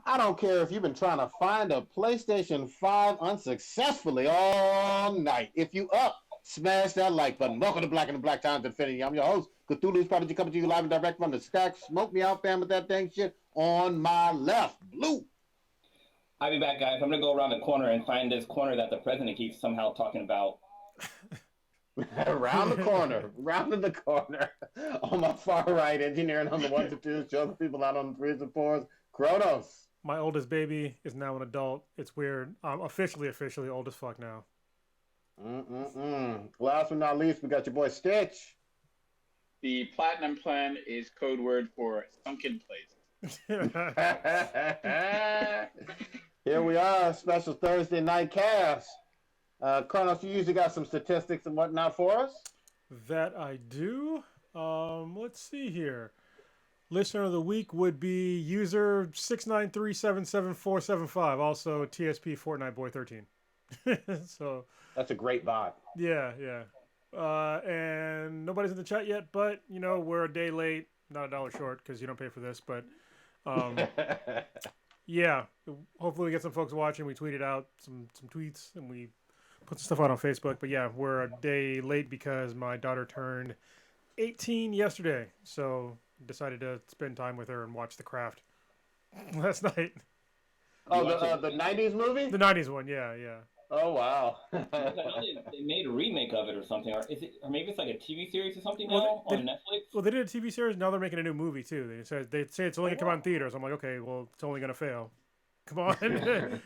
I don't care if you've been trying to find a PlayStation 5 unsuccessfully all night. If you up, smash that like button. Welcome to Black and the Black Times Infinity. I'm your host, Cthulhu's Prodigy, coming to you live and direct from the stack. Smoke me out, fam, with that dang shit on my left. Blue. I'll be back, guys. I'm going to go around the corner and find this corner that the president keeps somehow talking about. Round the corner, rounding the corner. On my far right, engineering on the ones and twos, showing people out on the threes and fours. Kronos. My oldest baby is now an adult. It's weird. I'm officially old as fuck now. Last but not least, we got your boy Stitch. The platinum plan is code word for sunken place. Here we are, special Thursday night cast. Kronos, you usually got some statistics and whatnot for us? That I do. Let's see here. Listener of the week would be user 693777475, also TSP Fortnite Boy 13. So that's a great bot. Yeah. And nobody's in the chat yet, but you know we're a day late, not $1 short because you don't pay for this. But yeah, hopefully we get some folks watching. We tweeted out some tweets and we put some stuff out on Facebook. But yeah, we're a day late because my daughter turned 18 yesterday, so decided to spend time with her and watch The Craft last night. Oh, the 90s movie? The 90s one, yeah. Oh, wow. I know they made a remake of it or something, or maybe it's like a TV series or something now on Netflix? Well, they did a TV series, now they're making a new movie, too. They say it's only going to come out in theaters. I'm like, okay, well, it's only going to fail. Come on.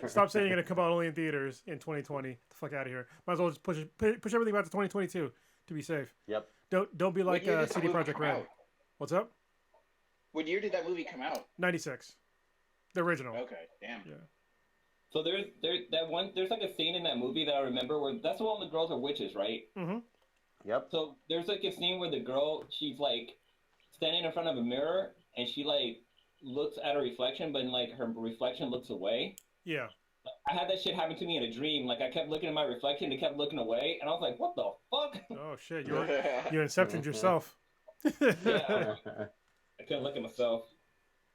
Stop saying you're going to come out only in theaters in 2020. Get the fuck out of here. Might as well just push everything back to 2022 to be safe. Yep. Don't be like CD Projekt Red. What's up? What year did that movie come out? 96. The original. Okay, damn. Yeah. So there's like a scene in that movie that I remember where that's the one the girls are witches, right? Mm-hmm. Yep. So there's like a scene where the girl, she's like standing in front of a mirror and she like looks at her reflection, but like her reflection looks away. Yeah. I had that shit happen to me in a dream. Like I kept looking at my reflection, it kept looking away, and I was like, "What the fuck?" Oh shit! You incepted yourself. Yeah. I couldn't look at myself.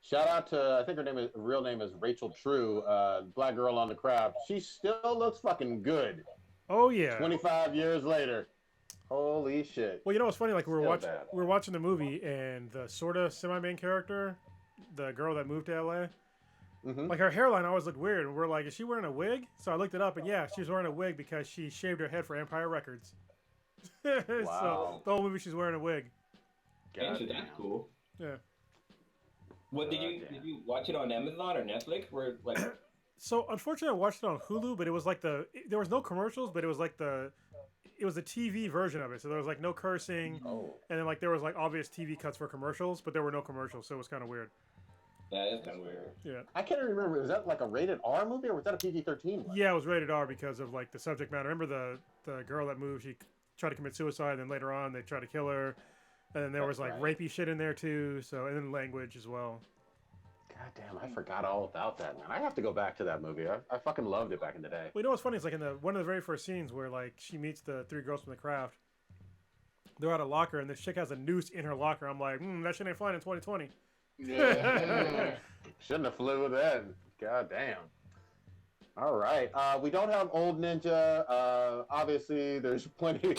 Shout out to, I think her real name is Rachel True, black girl on The Craft. She still looks fucking good. Oh yeah. 25 years later. Holy shit. Well, you know what's funny? Like we were watching the movie, and the sort of semi-main character, the girl that moved to LA, like her hairline always looked weird. And we're like, is she wearing a wig? So I looked it up, and yeah, she was wearing a wig because she shaved her head for Empire Records. Wow. So the whole movie she's wearing a wig. That's cool. Yeah. What did you watch it on Amazon or Netflix? Where like So unfortunately, I watched it on Hulu, but it was like there was no commercials, but it was like it was the TV version of it. So there was like no cursing, and then like there was like obvious TV cuts for commercials, but there were no commercials, so it was kind of weird. That is kind of weird. Yeah. I can't remember. Was that like a rated R movie or was that a PG-13 one? Yeah, it was rated R because of like the subject matter. Remember the girl that moved? She tried to commit suicide, and then later on they tried to kill her. And then there was like rapey shit in there too, so and then language as well. God damn, I forgot all about that, man. I have to go back to that movie. I fucking loved it back in the day. Well, you know what's funny? It's like in one of the very first scenes where like she meets the three girls from The Craft. They're at a locker, and this chick has a noose in her locker. I'm like, that shit ain't flying in 2020. Yeah. Shouldn't have flew with that. God damn. All right. We don't have old ninja. Obviously, there's plenty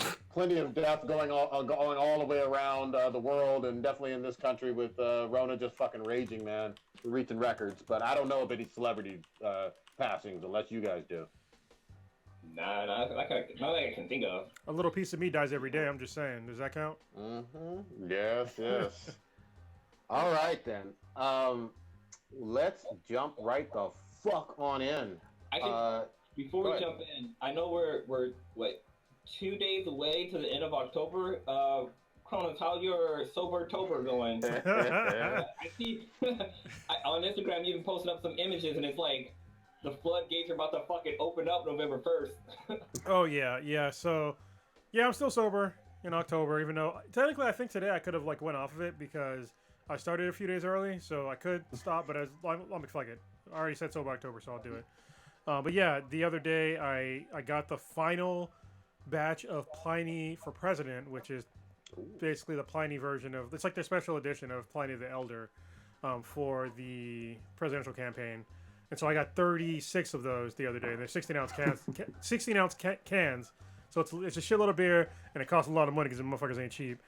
of death going all the way around the world, and definitely in this country with Rona just fucking raging, man. We're reaching records, but I don't know of any celebrity passings unless you guys do. Nah, not that I can think of. A little piece of me dies every day. I'm just saying. Does that count? Mm-hmm. Yes. All right then. Let's jump right the fuck on in. Before we jump in, I know we're 2 days away to the end of October. Kronos, how's your Sober-tober going? I see on Instagram you even posted up some images, and it's like the floodgates are about to fucking open up November 1st. Oh yeah. So yeah, I'm still sober in October, even though technically I think today I could have like went off of it because I started a few days early, so I could stop. But I'm fuck it. I already said sober October, so I'll do it. But yeah, the other day I got the final batch of Pliny for President, which is basically the Pliny version of, it's like the special edition of Pliny the Elder. for the presidential campaign. And so I got 36 of those the other day. They're 16-ounce cans, 16-ounce cans. So it's a shitload of beer, and it costs a lot of money because the motherfuckers ain't cheap.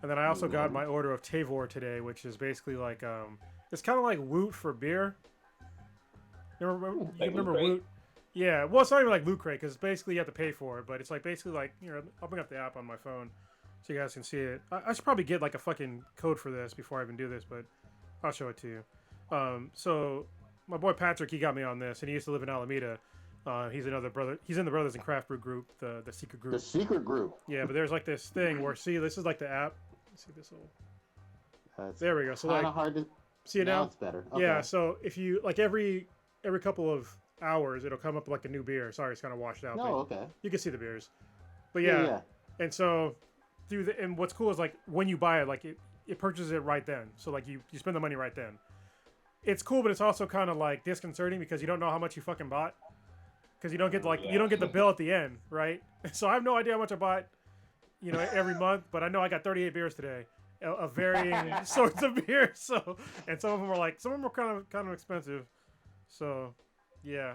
And then I also got my order of Tavor today, which is basically like it's kind of like Woot for beer. You remember Woot? Yeah, well, it's not even like Loot Crate because basically you have to pay for it, but it's like basically like I'll bring up the app on my phone so you guys can see it. I should probably get like a fucking code for this before I even do this, but I'll show it to you. So my boy Patrick, he got me on this, and he used to live in Alameda. He's another brother. He's in the Brothers in Craft Brew group, the secret group. The secret group. Yeah, but there's like this thing where this is like the app. Let's see this little. There we go. So like hard to see it now. It's better. Okay. Yeah. So if you like every couple of hours, it'll come up like a new beer. Sorry, it's kind of washed out. No, okay. You can see the beers, but yeah. And so and what's cool is like when you buy it, like it purchases it right then. So like you spend the money right then. It's cool, but it's also kind of like disconcerting because you don't know how much you fucking bought. Because you don't get you don't get the bill at the end, right? So I have no idea how much I bought, every month. But I know I got 38 beers today, of varying sorts of beers. So, and some of them are kind of expensive. So, yeah.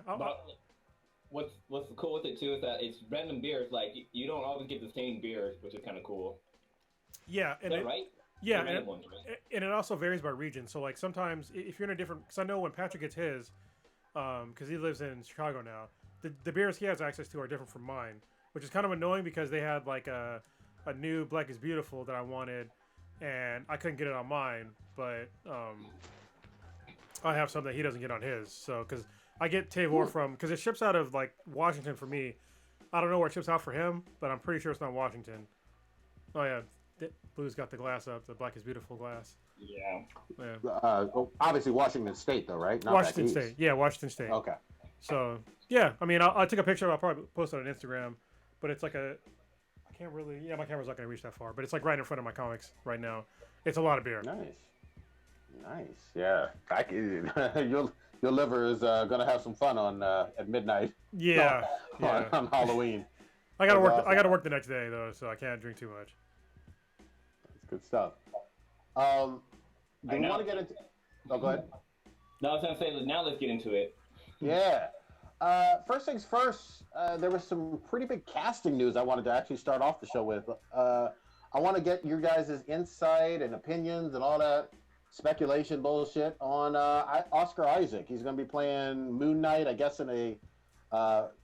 What's cool with it too is that it's random beers. Like you don't always get the same beers, which is kind of cool. Yeah, is that right? Yeah, and it also varies by region. So like sometimes if you're in a different, because I know when Patrick gets his, because he lives in Chicago now. The beers he has access to are different from mine, which is kind of annoying because they had like a new Black is Beautiful that I wanted, and I couldn't get it on mine, but I have some that he doesn't get on his. So because I get Tavor because it ships out of like Washington for me. I don't know where it ships out for him, but I'm pretty sure it's not Washington. Oh yeah, Blue's got the glass up, the Black is Beautiful glass. Yeah. Obviously Washington State though, right? Not Washington State. Yeah, Washington State. Okay. So yeah, I mean, I took a picture. I'll probably post it on Instagram, but it's like I can't really. Yeah, my camera's not gonna reach that far, but it's like right in front of my comics right now. It's a lot of beer. Nice. Yeah. Your liver is gonna have some fun on at midnight. Yeah. On Halloween. I gotta work. I gotta work the next day though, so I can't drink too much. That's good stuff. Do you want to get into? Oh, go ahead. No, I was gonna say now let's get into it. Yeah. First things first, there was some pretty big casting news I wanted to actually start off the show with. I want to get your guys' insight and opinions and all that speculation bullshit on Oscar Isaac. He's going to be playing Moon Knight, I guess, in a...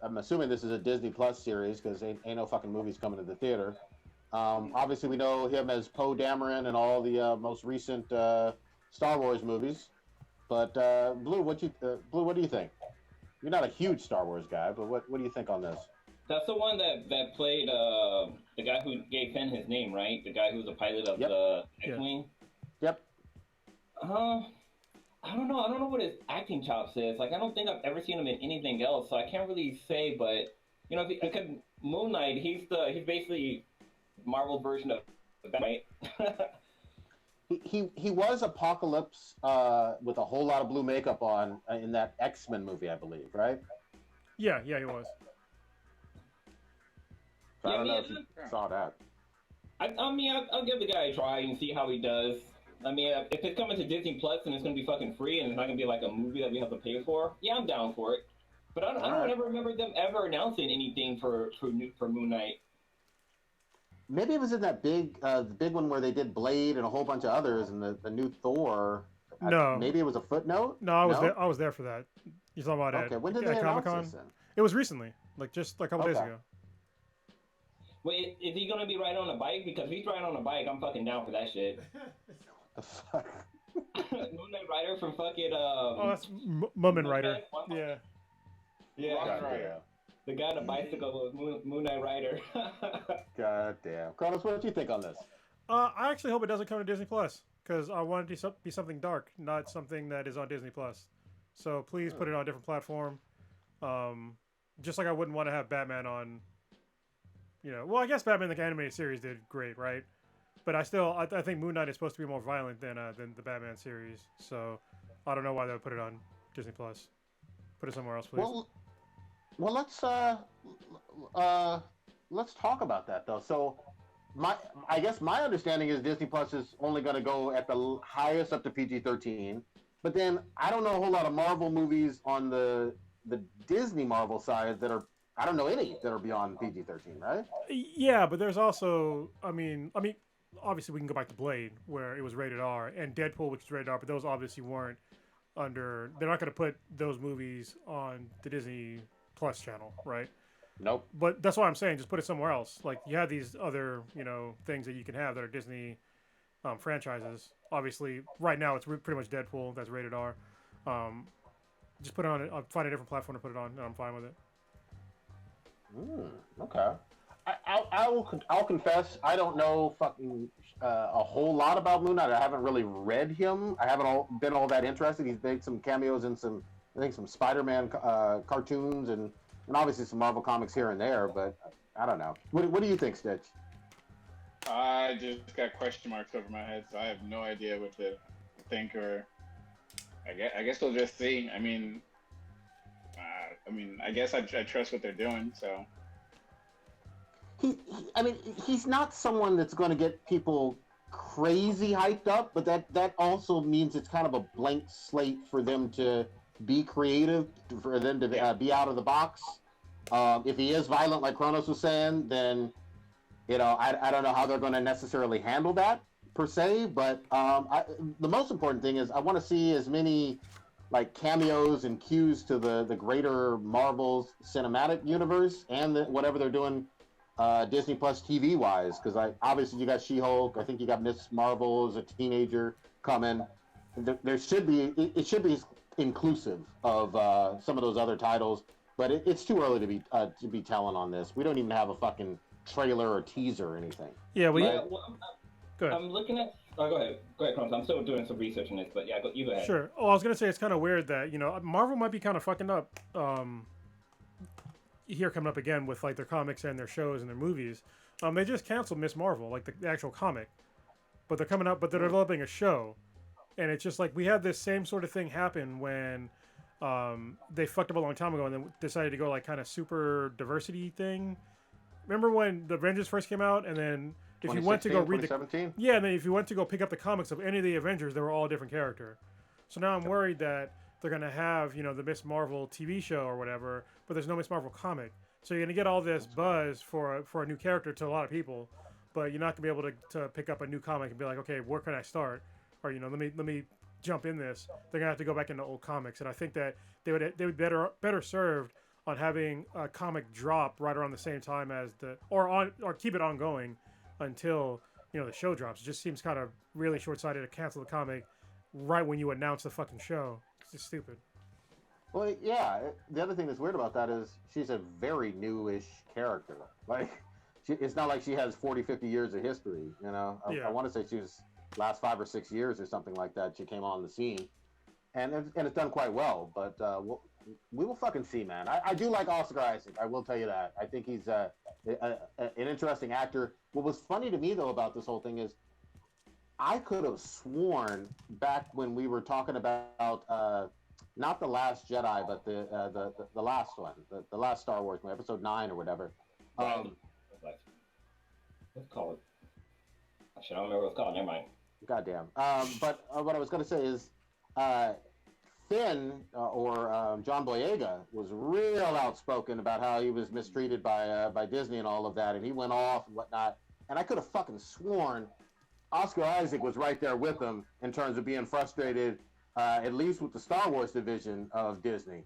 I'm assuming this is a Disney Plus series because ain't no fucking movies coming to the theater. Obviously, we know him as Poe Dameron in all the most recent Star Wars movies. But Blue, what do you think? You're not a huge Star Wars guy, but what do you think on this? That's the one that played the guy who gave Finn his name, right? The guy who was the pilot of the X-Wing. Yep. I don't know. I don't know what his acting chops is. Like, I don't think I've ever seen him in anything else, so I can't really say. But because Moon Knight, he's basically Marvel version of Batman, right? He was Apocalypse with a whole lot of blue makeup on in that X-Men movie, I believe, right? Yeah, he was. So I don't know if you saw that. I mean, I'll give the guy a try and see how he does. I mean, if it's coming to Disney Plus and it's going to be fucking free and it's not going to be like a movie that we have to pay for, yeah, I'm down for it. But I don't ever remember them ever announcing anything for Moon Knight. Maybe it was in that the big one where they did Blade and a whole bunch of others, and the new Thor. No. Maybe it was a footnote. No, I was there. I was there for that. You talking about okay. When did they announce this then? It was recently, like just a couple days ago. Wait, is he gonna be riding on a bike? Because if he's riding on a bike, I'm fucking down for that shit. The fuck? Moon Knight Rider from fucking that's Mummin Rider. Yeah. Yeah. The guy on a bicycle was Moon Knight Rider. God damn. Kronos, what do you think on this? I actually hope it doesn't come to Disney Plus because I want it to be something dark, not something that is on Disney Plus. So please put it on a different platform. Just like I wouldn't want to have Batman on. Well, I guess Batman the animated series did great, right? But I think Moon Knight is supposed to be more violent than the Batman series. So I don't know why they would put it on Disney Plus. Put it somewhere else, please. Well, let's talk about that though. So I guess my understanding is Disney Plus is only going to go at the highest up to PG-13, but then I don't know a whole lot of Marvel movies on the Disney Marvel side that are, I don't know any that are beyond PG-13, right? Yeah, but there's also, obviously we can go back to Blade where it was rated R, and Deadpool, which is rated R, but those obviously weren't under. They're not going to put those movies on the Disney Plus channel, right? Nope. But that's why I'm saying just put it somewhere else. Like you have these other, things that you can have that are Disney franchises. Obviously, right now it's pretty much Deadpool that's rated R. Just put it on. I'll find a different platform to put it on, and I'm fine with it. Okay. I'll confess I don't know fucking a whole lot about Moon Knight. I haven't really read him. I haven't been all that interested. He's made some cameos in some Spider-Man cartoons and obviously some Marvel comics here and there. But I don't know. What do you think, Stitch? I just got question marks over my head, so I have no idea what to think. Or I guess we'll just see. I guess I trust what they're doing. So he's not someone that's going to get people crazy hyped up, but that also means it's kind of a blank slate for them to be creative, for them to be out of the box. If he is violent, like Kronos was saying, then I don't know how they're going to necessarily handle that per se. But the most important thing is I want to see as many like cameos and cues to the greater Marvel cinematic universe and whatever they're doing Disney Plus TV wise, because obviously you got She-Hulk. I think you got Miss Marvel as a teenager coming. There should be it should be inclusive of some of those other titles, but it's too early to be telling on this. We don't even have a fucking trailer or teaser or anything. Yeah, go ahead. I'm looking at. Oh, go ahead, Kronos. I'm still doing some research on this, but yeah, you go ahead. Sure. Oh, I was gonna say it's kind of weird that Marvel might be kind of fucking up. Here coming up again with like their comics and their shows and their movies. They just canceled Miss Marvel, like the actual comic, but they're developing a show, and it's just like we had this same sort of thing happen when they fucked up a long time ago and then decided to go like kind of super diversity thing. Remember when the Avengers first came out, and then if you went to go read and then if you went to go pick up the comics of any of the Avengers, they were all a different character. So now I'm worried that they're gonna have the Miss Marvel TV show or whatever, but there's no Miss Marvel comic. So you're gonna get all this buzz for a new character to a lot of people, but you're not gonna be able to pick up a new comic and be like, okay, where can I start? Or let me jump in this. They're gonna have to go back into old comics, and I think that they would be better served on having a comic drop right around the same time as or keep it ongoing until the show drops. It just seems kind of really short-sighted to cancel the comic right when you announce the fucking show. It's just stupid. Well, yeah. The other thing that's weird about that is she's a very newish character. Like, it's not like she has 40, 50 years of history. I want to say she was last 5 or 6 years or something like that. She came on the scene, and it's done quite well. But we will fucking see, man. I do like Oscar Isaac. I will tell you that. I think he's an interesting actor. What was funny to me though about this whole thing is, I could have sworn back when we were talking about not the Last Jedi, but the last one, the last Star Wars movie, Episode 9 or whatever. Let's call it. Actually, I don't remember what it's called. Never mind. Goddamn. But what I was going to say is, Finn or John Boyega was real outspoken about how he was mistreated by Disney and all of that, and he went off and whatnot. And I could have fucking sworn Oscar Isaac was right there with him in terms of being frustrated, at least with the Star Wars division of Disney.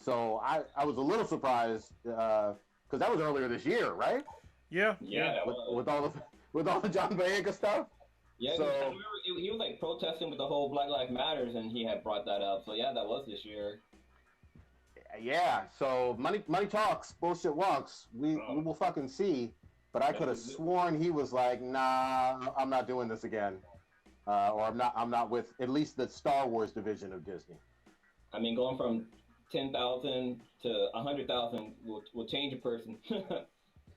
So I was a little surprised because that was earlier this year, right? Yeah. With all the John Boyega stuff. Yeah, so, I remember he was like protesting with the whole Black Lives Matters, and he had brought that up. So yeah, that was this year. Yeah. So money talks, bullshit walks. We will fucking see. But I could have sworn he was like, nah, I'm not doing this again. Or I'm not with at least the Star Wars division of Disney. I mean, going from 10,000 to 100,000 will change a person.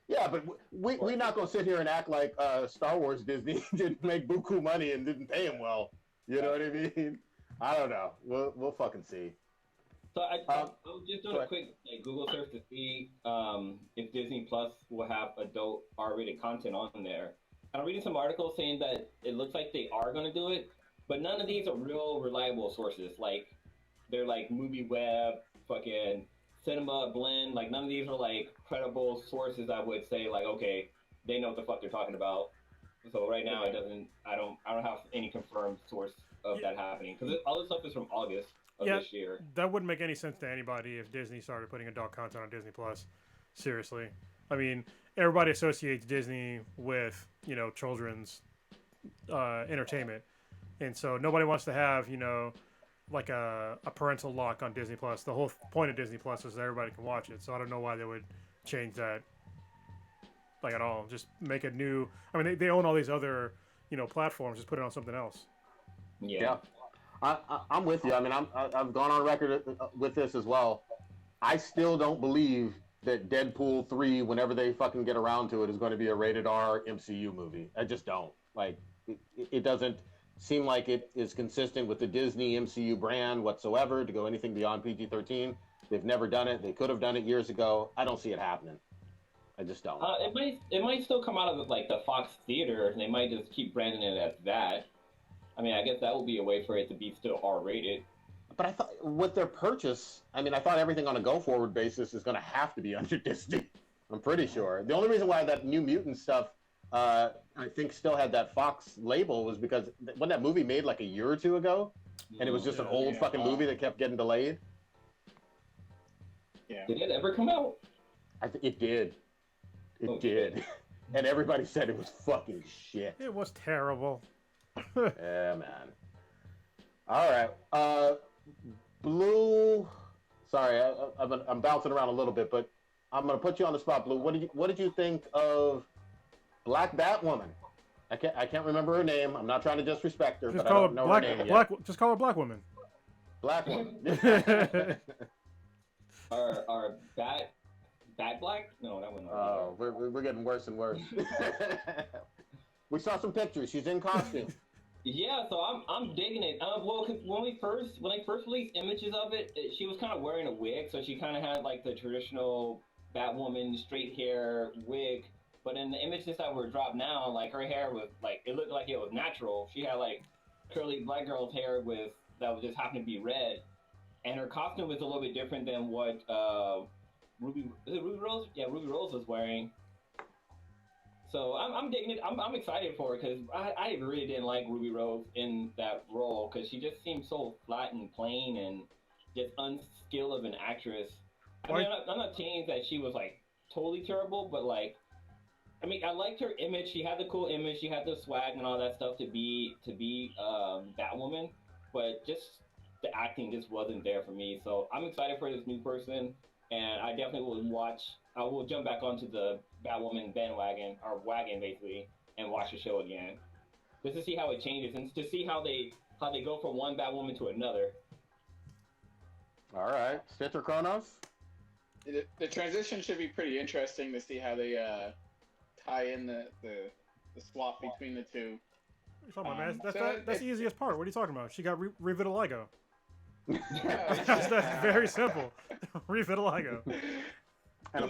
Yeah, but we're not going to sit here and act like Star Wars Disney didn't make buku money and didn't pay him well. You know what I mean? I don't know. We'll fucking see. So I Um, was just doing go a ahead. quick Google search to see if Disney Plus will have adult R-rated content on there. I'm reading some articles saying that it looks like they are going to do it, but none of these are real reliable sources. Like they're like Movie Web, fucking Cinema Blend. Like none of these are like credible sources. I would say like okay, they know what the fuck they're talking about. So right now it doesn't. I don't have any confirmed source of Yeah, that happening because all this stuff is from August of yeah, this year. that wouldn't make any sense to anybody if Disney started putting adult content on Disney Plus. Seriously, I mean, everybody associates Disney with children's entertainment, and so nobody wants to have like a parental lock on Disney Plus. The whole point of Disney Plus is that everybody can watch it. So I don't know why they would change that like at all. Just make a new. I mean, they own all these other platforms. Just put it on something else. Yeah. I'm with you. I mean, I've gone on record with this as well. I still don't believe that Deadpool 3, whenever they fucking get around to it, is going to be a rated R MCU movie. I just don't. Like, it doesn't seem like it is consistent with the Disney MCU brand whatsoever to go anything beyond PG-13. They've never done it. They could have done it years ago. I don't see it happening. I just don't. It might still come out of like the Fox Theater, and they might just keep branding it as that. I mean, I guess that would be a way for it to be still R-rated. But I thought with their purchase, I mean, I thought everything on a go-forward basis is going to have to be under Disney. I'm pretty sure. The only reason why that New Mutant stuff, I think, still had that Fox label was because when that movie made like a year or two ago, and it was just an old fucking movie that kept getting delayed. Yeah. Did it ever come out? It did. It did. And everybody said it was fucking shit. It was terrible. Yeah, man. All right. Blue. Sorry, I'm bouncing around a little bit, but I'm gonna put you on the spot, Blue. What did you think of Black Batwoman? I can't remember her name. I'm not trying to disrespect her, Just but I call don't her know her name black. yet. Just call her Black Woman. Black Woman. Our Bat Black? No, that one. Oh, we're getting worse and worse. We saw some pictures. She's in costume. Yeah, so I'm digging it. Well, 'cause when they first released images of it, she was kind of wearing a wig, so she kind of had like the traditional Batwoman straight hair wig. But in the images that were dropped now, like her hair was like it looked like it was natural. She had like curly black girl's hair that was just happened to be red, and her costume was a little bit different than what Ruby Rose? Yeah, Ruby Rose was wearing. So I'm digging it. I'm excited for it because I really didn't like Ruby Rose in that role because she just seemed so flat and plain and just unskilled of an actress. I mean, I'm not saying that she was like totally terrible, but like, I mean, I liked her image. She had the cool image. She had the swag and all that stuff to be Batwoman, but just the acting just wasn't there for me. So I'm excited for this new person, and I definitely will watch. I will jump back onto the Batwoman bandwagon or wagon basically and watch the show again, just to see how it changes and to see how they go from one Batwoman to another. All right, Stitcher Kronos. The transition should be pretty interesting to see how they tie in the swap between the two. What are you talking about, man? That's the easiest part. What are you talking about? She got revitiligo. Yeah, That's very simple. Revitiligo. And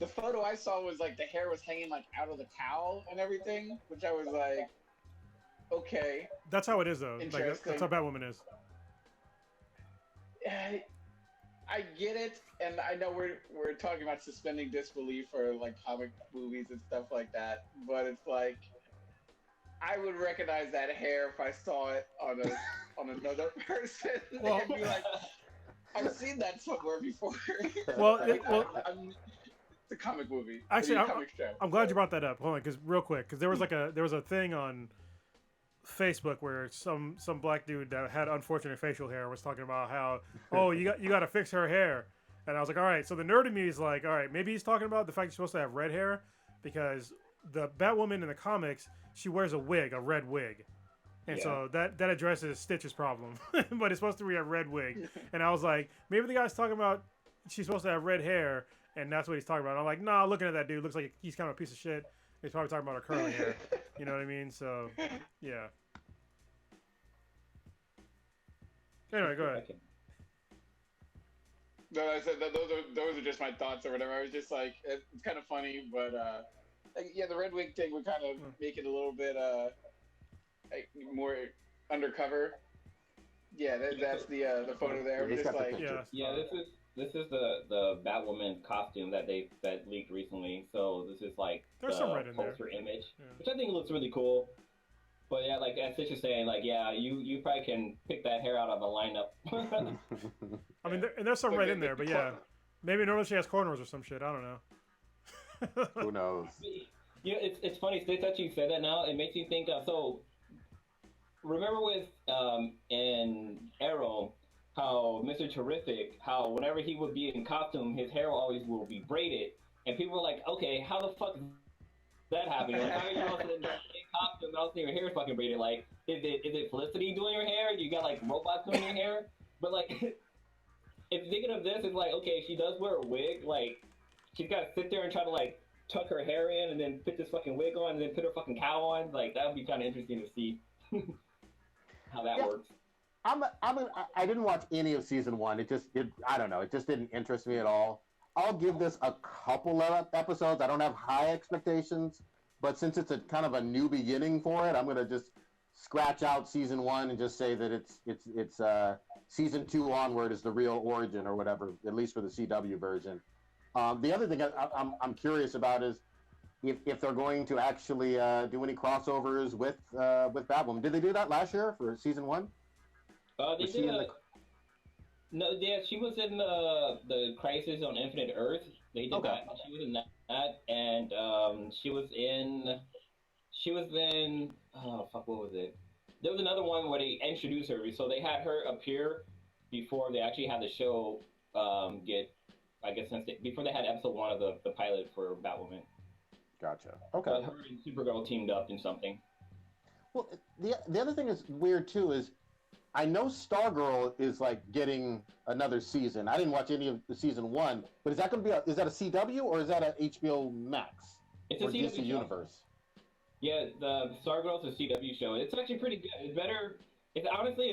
the photo I saw was like the hair was hanging like out of the towel and everything, which I was like, okay. That's how it is, though. Like, Interesting. that's how Batwoman is. I get it, and I know we're talking about suspending disbelief for like comic movies and stuff like that, but it's like I would recognize that hair if I saw it on another person. Well, and be like, I've seen that somewhere before. Well, it's a comic movie. Actually, comic strip. I'm glad you brought that up. Hold on, because real quick, because there was a thing on Facebook where some black dude that had unfortunate facial hair was talking about how, oh, you got to fix her hair, and I was like, all right. So the nerd in me is like, all right, maybe he's talking about the fact you're supposed to have red hair because the Batwoman in the comics, she wears a wig, a red wig. And so that addresses Stitch's problem, but it's supposed to be a red wig. And I was like, maybe the guy's talking about she's supposed to have red hair, and that's what he's talking about. And I'm like, nah, looking at that dude, looks like he's kind of a piece of shit. He's probably talking about her curly hair. You know what I mean? So, yeah. Anyway, go ahead. No, I said that those are just my thoughts or whatever. I was just like, it's kind of funny, but like, yeah, the Red Wing thing would kind of make it a little bit like, more undercover. Yeah, that's the photo there. Yeah, he's Just got the like, picture. Yeah, this is the Batwoman costume that leaked recently. So this is like There's the some red in there. poster image, Yeah. which I think looks really cool. But yeah, like as Stitch is saying, like yeah, you probably can pick that hair out of a lineup. I mean, there's some red in there, but yeah, maybe normally she has cornrows or some shit. I don't know. Who knows? You know, it's funny, Stitch, that you said that now. It makes me think of so. Remember with in Arrow, how Mr. Terrific, how whenever he would be in costume, his hair always will be braided, and people were like, okay, how the fuck is that happening? Like, how are you all in the same costume and all of a sudden your hair is fucking braided? Like, is it Felicity doing your hair? You got like robots doing your hair? But like, if you're thinking of this, it's like, okay, she does wear a wig, like, she's got to sit there and try to like tuck her hair in and then put this fucking wig on and then put her fucking cowl on. Like, that would be kind of interesting to see how that works. I didn't watch any of season one. I don't know. It just didn't interest me at all. I'll give this a couple of episodes. I don't have high expectations, but since it's a kind of a new beginning for it, I'm gonna just scratch out season one and just say that it's season two onward is the real origin or whatever, at least for the CW version. The other thing I'm curious about is if they're going to actually do any crossovers with Batwoman. Did they do that last year for season one? They did. No, yeah, she was in the Crisis on Infinite Earth. They did that. She was in that, and she was in. Oh fuck, what was it? There was another one where they introduced her, so they had her appear before they actually had the show before they had episode one of the pilot for Batwoman. Gotcha. Okay. Her and Supergirl teamed up in something. Well, the other thing is weird too is I know Stargirl is like getting another season. I didn't watch any of the season one, but is that going to be is that a CW or is that a HBO Max? It's or a CW DC show. Universe? Yeah, the Stargirl's a CW show. It's actually pretty good. It's better. It's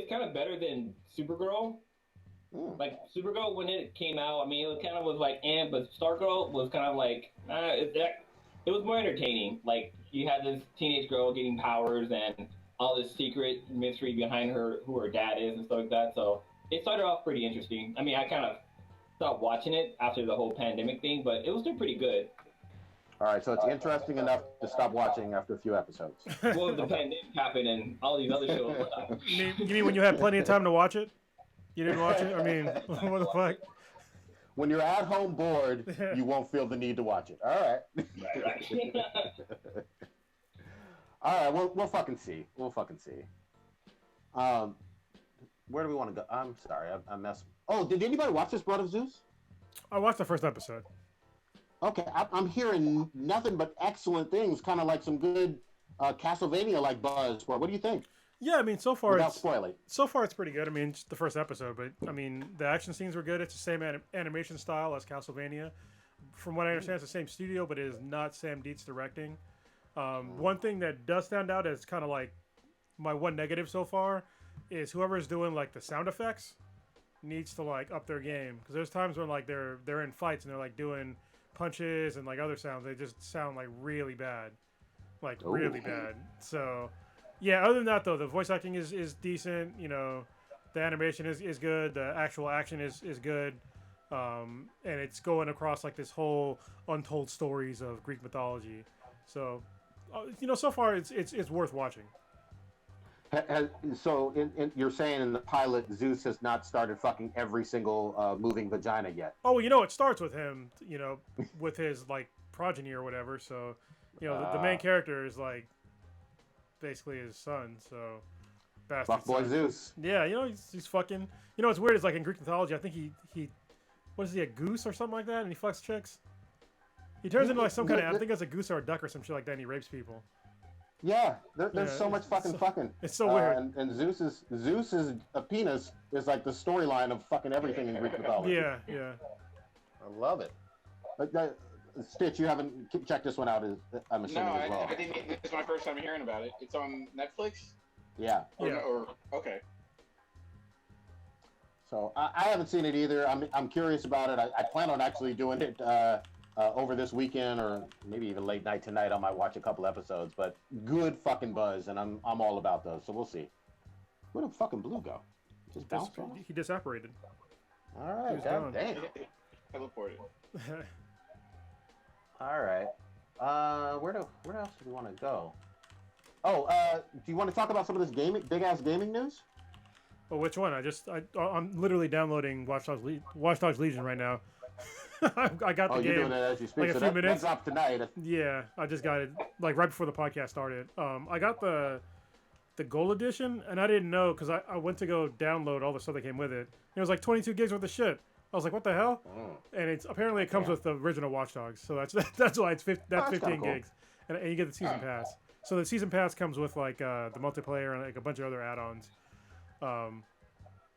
kind of better than Supergirl. Like Supergirl when it came out, I mean, it kind of was like, but Stargirl was kind of like, it was more entertaining. Like you had this teenage girl getting powers and all this secret mystery behind her, who her dad is and stuff like that. So it started off pretty interesting. I mean, I kind of stopped watching it after the whole pandemic thing, but it was still pretty good. All right, so it's interesting enough to stop watching after a few episodes. Well, the pandemic happened and all these other shows. You mean when you had plenty of time to watch it? You didn't watch it? I mean, what the fuck? When you're at home bored, you won't feel the need to watch it. All right. Right. All right, we'll fucking see. We'll fucking see. Where do we want to go? I'm sorry, I messed. Oh, did anybody watch this Blood of Zeus? I watched the first episode. Okay, I'm hearing nothing but excellent things, kind of like some good Castlevania-like buzz for it. What do you think? Yeah, I mean, so far Without spoiling. So far, it's pretty good. I mean, just the first episode, but I mean, the action scenes were good. It's the same animation style as Castlevania. From what I understand, it's the same studio, but it is not Sam Dietz directing. One thing that does stand out as kind of like my one negative so far is whoever's doing like the sound effects needs to like up their game, because there's times when like they're in fights and they're like doing punches and like other sounds. They just sound like really bad, really bad. So. Yeah, other than that, though, the voice acting is decent. You know, the animation is good. The actual action is good. And it's going across, like, this whole untold stories of Greek mythology. So, you know, so far, it's worth watching. So, you're saying in the pilot, Zeus has not started fucking every single moving vagina yet? Oh, well, you know, it starts with him, you know, with his, like, progeny or whatever. So, you know, the main character is, like, basically his son, so fuck boy Zeus. Yeah, you know, he's fucking. You know what's weird is like in Greek mythology, I think he what is he, a goose or something like that, and he fucks chicks. He turns into like some kind of, I think it's a goose or a duck or some shit like that, and he rapes people. Yeah, there's so much fucking. It's so weird. And Zeus's penis is like the storyline of fucking everything in Greek mythology. Yeah. I love it. Stitch, you haven't checked this one out, I'm assuming, as well. I think this is my first time hearing about it. It's on Netflix? Yeah. Okay. So I haven't seen it either. I'm curious about it. I plan on actually doing it over this weekend or maybe even late night tonight. I might watch a couple episodes. But good fucking buzz, and I'm all about those. So we'll see. Where did fucking Blue go? Just bounced off? He disapparated. All right, god damn. Teleported. All right. Where else do we want to go? Oh, do you want to talk about some of this big ass gaming news? Oh, which one? I'm literally downloading Watch Dogs Legion right now. I got the game. You're doing it as you speak. Like so a few minutes. That's up tonight. Yeah, I just got it like right before the podcast started. I got the gold edition, and I didn't know because I went to go download all the stuff that came with it. It was like 22 gigs worth of shit. I was like, what the hell? And it comes with the original Watch Dogs, so that's why it's 15 gigs, and you get the season pass. So the season pass comes with like the multiplayer and like a bunch of other add-ons.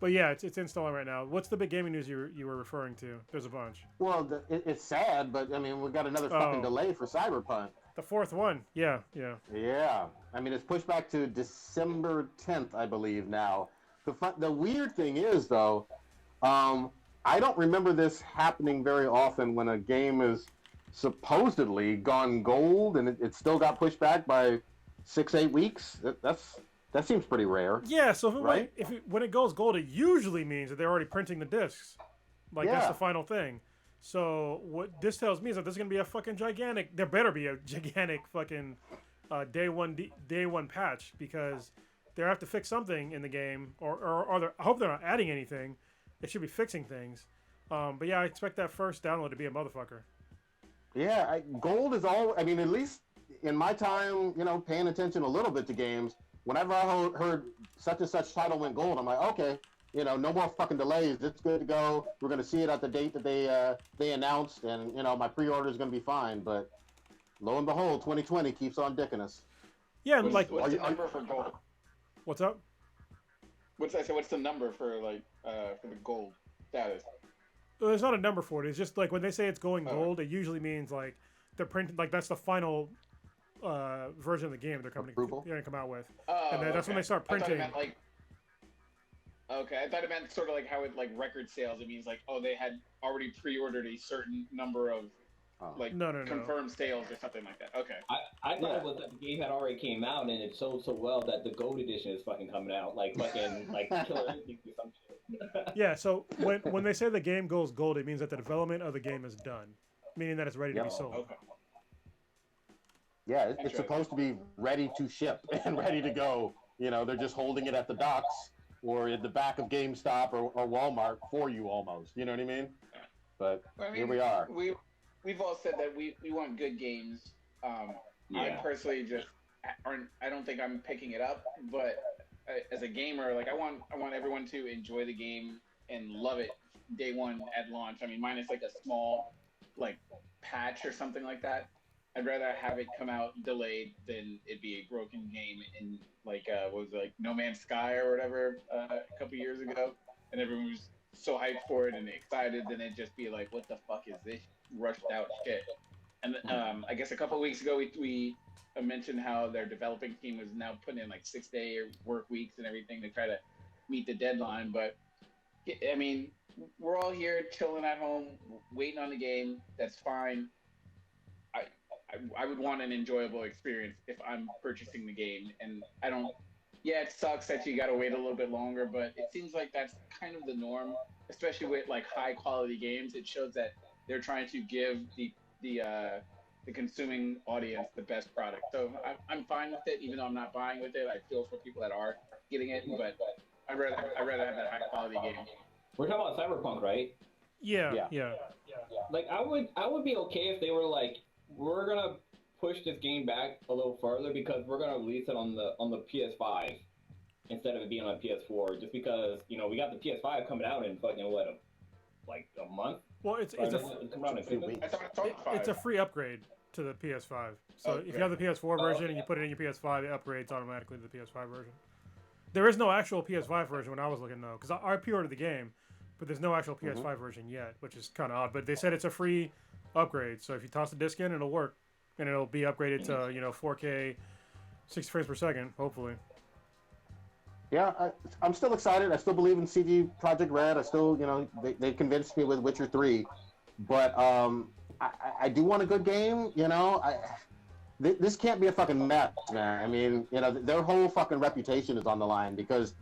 But yeah, it's installing right now. What's the big gaming news you were referring to? There's a bunch. Well, it's sad, but I mean, we got another fucking delay for Cyberpunk. The fourth one, yeah. Yeah, I mean, it's pushed back to December 10th, I believe now. The weird thing is, though, I don't remember this happening very often when a game is supposedly gone gold and it still got pushed back by 6-8 weeks. That seems pretty rare. Yeah, so right? when it goes gold, it usually means that they're already printing the discs. That's the final thing. So what this tells me is that there's gonna be a fucking gigantic. There better be a gigantic fucking day one patch because they have to fix something in the game, or I hope they're not adding anything. They should be fixing things. But yeah, I expect that first download to be a motherfucker. Yeah, gold is all. I mean, at least in my time, paying attention a little bit to games. Whenever I heard such and such title went gold, I'm like, okay, no more fucking delays. It's good to go. We're gonna see it at the date that they announced, and my pre-order is gonna be fine. But lo and behold, 2020 keeps on dicking us. Yeah, what's the number for gold? What's up? What's the number for for the gold status? Well, there's not a number for it. It's just like when they say it's going gold, it usually means like they're printing, like that's the final version of the game they're going to come out with, and then that's when they start printing. I thought it meant sort of like how it like record sales. It means like they had already pre-ordered a certain number of confirmed sales or something like that. Okay. I thought it was that the game had already came out and it sold so well that the gold edition is fucking coming out like Killer Instinct or some shit. Yeah, so when they say the game goes gold, it means that the development of the game is done, meaning that it's ready to be sold. Okay. Yeah, it's supposed to be ready to ship and ready to go. They're just holding it at the docks or in the back of GameStop or Walmart for you almost. You know what I mean? But here we are. We've all said that we want good games. I personally I don't think I'm picking it up, but as a gamer, like I want everyone to enjoy the game and love it day one at launch. I mean, minus like a small like patch or something like that. I'd rather have it come out delayed than it be a broken game in No Man's Sky or whatever a couple years ago, and everyone was so hyped for it and excited, then it'd just be like, what the fuck is this rushed out shit? And I guess a couple of weeks ago we mentioned how their developing team was now putting in like 6-day work weeks and everything to try to meet the deadline. But I mean, we're all here chilling at home, waiting on the game. That's fine. I would want an enjoyable experience if I'm purchasing the game, and I don't. Yeah, it sucks that you got to wait a little bit longer, but it seems like that's kind of the norm, especially with like high quality games. It shows that they're trying to give the consuming audience the best product. So I'm fine with it, even though I'm not buying with it. I feel for people that are getting it, but I'd rather have that high quality game. We're talking about Cyberpunk, right? Yeah. Like I would be okay if they were like, we're gonna push this game back a little further because we're gonna release it on the PS5 instead of it being on PS4. Just because we got the PS5 coming out in fucking a month. Well, it's a free upgrade to the PS5. So if you have the PS4 version and you put it in your PS5, it upgrades automatically to the PS5 version. There is no actual PS5 version when I was looking though, because I pre-ordered the game, but there's no actual PS5 version yet, which is kind of odd. But they said it's a free upgrade, so if you toss the disc in, it'll work, and it'll be upgraded to 4K, 60 frames per second, hopefully. Yeah, I'm still excited. I still believe in CG Project Red. I still, they convinced me with Witcher 3, but I do want a good game. This can't be a fucking mess, man. I mean, their whole fucking reputation is on the line because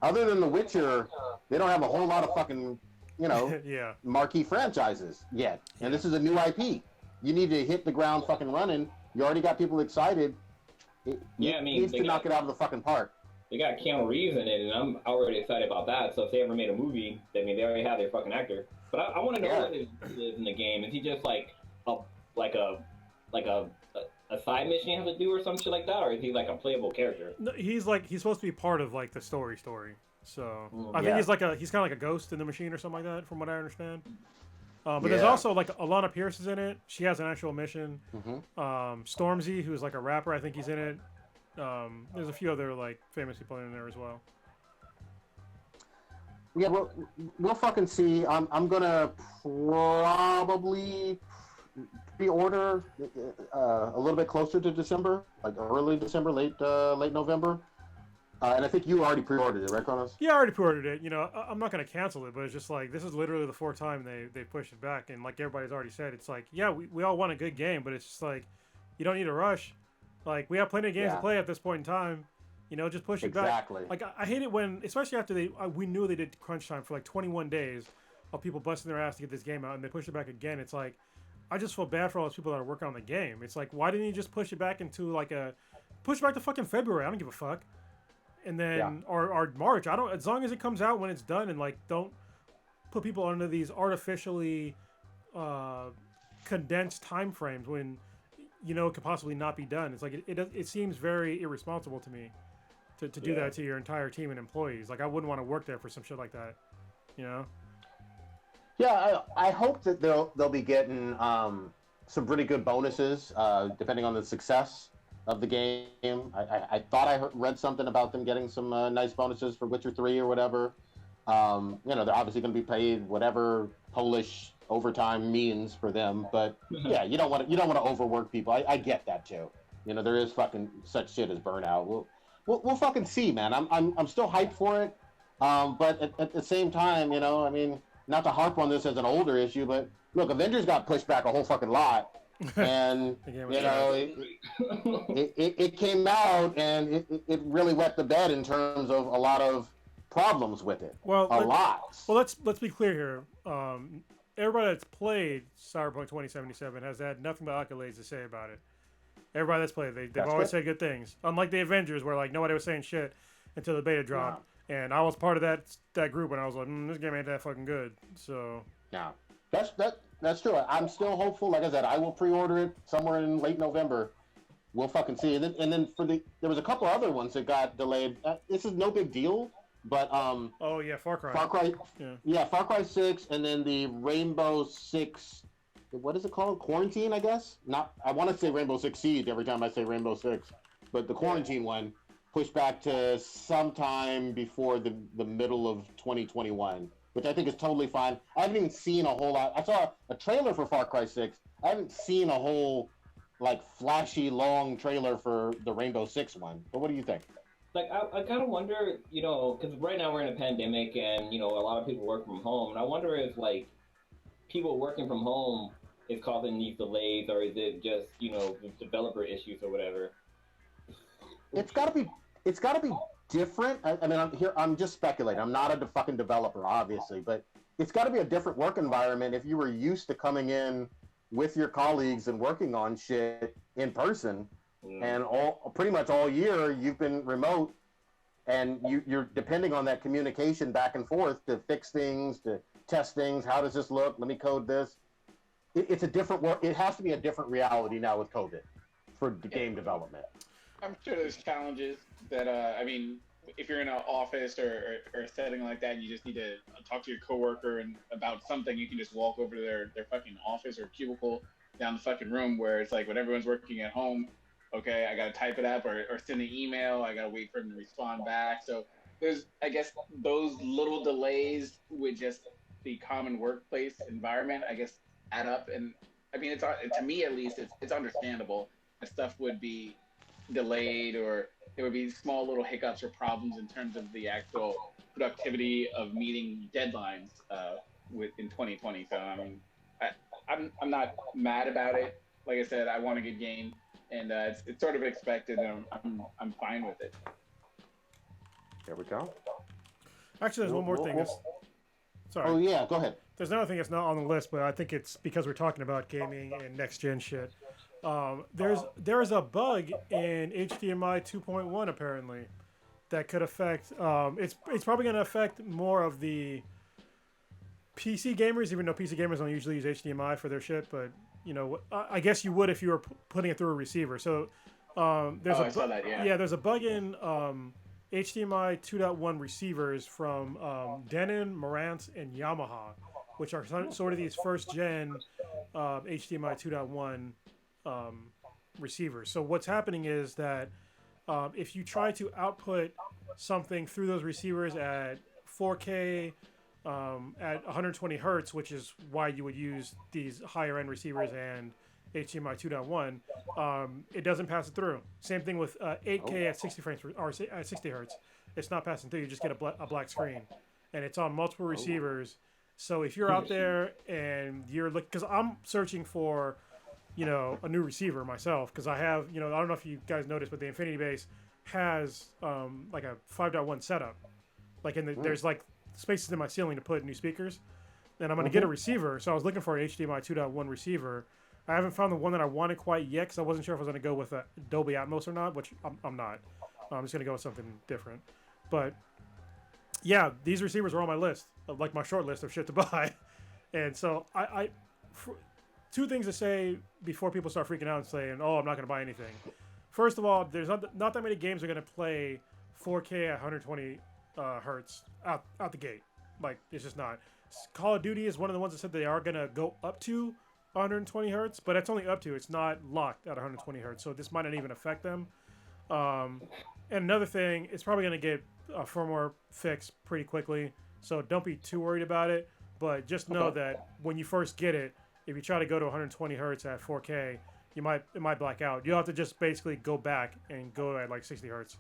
other than The Witcher, they don't have a whole lot of fucking, Yeah. marquee franchises yet. And Yeah. this is a new IP. You need to hit the ground fucking running. You already got people excited. It Yeah, I mean, needs to knock it out of the fucking park. they got Keanu Reeves in it, and I'm already excited about that. So if they ever made a movie, I mean, they already have their fucking actor. But I want to know what his role is in the game. Is he just a like a like a side mission you have to do or some shit like that, or is he like a playable character? No, he's supposed to be part of like the story. So I think Yeah. he's kind of like a ghost in the machine or something like that, from what I understand. But there's Yeah. also like Alana Pierce is in it. She has an actual mission. Mm-hmm. Stormzy, who's like a rapper, I think he's in it. There's a few other like famous people in there as well. Yeah, we'll fucking see. I'm gonna probably pre-order a little bit closer to December, like early December, late November. And I think you already pre-ordered it, right, Kronos? Yeah, I already pre-ordered it. I'm not gonna cancel it, but it's just like this is literally the fourth time they pushed it back, and like everybody's already said, it's like yeah, we all want a good game, but it's just like you don't need to rush. Like we have plenty of games to play at this point in time. Just push it back. Exactly. Like I hate it when, especially after we knew they did crunch time for like 21 days of people busting their ass to get this game out, and they push it back again. It's like I just feel bad for all those people that are working on the game. It's like why didn't you just push it back into push it back to fucking February? I don't give a fuck. And then or March. I don't. As long as it comes out when it's done, and like don't put people under these artificially condensed time frames when it could possibly not be done. It's like it seems very irresponsible to me to do that to your entire team and employees. Like I wouldn't want to work there for some shit like that. Yeah, I hope that they'll be getting some pretty good bonuses depending on the success of the game. I thought I read something about them getting some nice bonuses for Witcher 3 or whatever. They're obviously going to be paid whatever Polish overtime means for them, but yeah, you don't want to overwork people. I get that too. There is fucking such shit as burnout. We'll fucking see, man. I'm still hyped for it, but at the same time, I mean, not to harp on this as an older issue, but look, Avengers got pushed back a whole fucking lot. And it came out and it really wet the bed in terms of a lot of problems with it. Well, lot. Well, let's be clear here. Everybody that's played Cyberpunk 2077 has had nothing but accolades to say about it. Everybody that's played, they've always said good things. Unlike the Avengers, where like nobody was saying shit until the beta dropped, and I was part of that group, and I was like, this game ain't that fucking good. So yeah, that's true. I'm still hopeful. Like I said, I will pre-order it somewhere in late November. We'll fucking see. And then there was a couple other ones that got delayed. This is no big deal, but oh yeah, Far Cry. Far Cry 6, and then the Rainbow Six. What is it called? Quarantine, I guess. I want to say Rainbow Six Siege every time I say Rainbow Six, but the Quarantine one pushed back to sometime before the middle of 2021. Which I think is totally fine. I haven't even seen a whole lot. I saw a trailer for Far Cry 6. I haven't seen a whole, like, flashy, long trailer for the Rainbow Six one. But what do you think? Like, I kind of wonder, because right now we're in a pandemic and, a lot of people work from home. And I wonder if, like, people working from home is causing these delays, or is it just, developer issues or whatever? It's got to be different. I mean, I'm just speculating. I'm not a fucking developer, obviously, but it's got to be a different work environment if you were used to coming in with your colleagues and working on shit in person, and pretty much all year you've been remote, and you're depending on that communication back and forth to fix things, to test things. How does this look? Let me code this. It's a different work. It has to be a different reality now with COVID for the game development. I'm sure there's challenges that, I mean, if you're in an office or a setting like that, and you just need to talk to your coworker and about something, you can just walk over to their fucking office or cubicle down the fucking room, where it's like when everyone's working at home, okay, I got to type it up or send an email. I got to wait for them to respond back. So there's, I guess, those little delays with just the common workplace environment, I guess, add up. And I mean, to me at least, it's understandable that stuff would be delayed or there would be small little hiccups or problems in terms of the actual productivity of meeting deadlines in 2020. So I mean, I'm not mad about it. Like I said, I want a good game, and it's sort of expected, and I'm fine with it. There we go. Actually, there's one more thing. Sorry. Oh yeah, go ahead. There's another thing that's not on the list, but I think it's because we're talking about gaming and next gen shit. There's a bug in HDMI 2.1 apparently that could affect. It's probably going to affect more of the PC gamers, even though PC gamers don't usually use HDMI for their shit. But you know, I guess you would if you were putting it through a receiver. So I saw that. Yeah. there's a bug in HDMI 2.1 receivers from Denon, Marantz, and Yamaha, which are sort of these first gen HDMI 2.1 receivers. So what's happening is that if you try to output something through those receivers at 4K at 120 hertz, which is why you would use these higher end receivers and HDMI 2.1, it doesn't pass it through. Same thing with 8K at 60 frames or at 60 hertz. It's not passing through. You just get a black screen, and it's on multiple receivers. So if you're out there and you're looking, because I'm searching for, you know, a new receiver myself, because I have, you know, I don't know if you guys noticed, but the Infinity Base has like a 5.1 setup. Like there's like spaces in my ceiling to put new speakers, and I'm going to get a receiver. So I was looking for an HDMI 2.1 receiver. I haven't found the one that I wanted quite yet because I wasn't sure if I was going to go with a Dolby Atmos or not, which I'm not. I'm just going to go with something different. But yeah, these receivers were on my list, like my short list of shit to buy. And so two things to say before people start freaking out and saying, "Oh, I'm not going to buy anything." First of all, there's not that many games are going to play 4K at 120 hertz out the gate. Like, it's just not. Call of Duty is one of the ones that said they are going to go up to 120 hertz, but it's only up to. It's not locked at 120 hertz, so this might not even affect them. And another thing, it's probably going to get a firmware fix pretty quickly, so don't be too worried about it. But just know that when you first get it, if you try to go to 120 hertz at 4K, it might black out. You'll have to just basically go back and go at like 60 hertz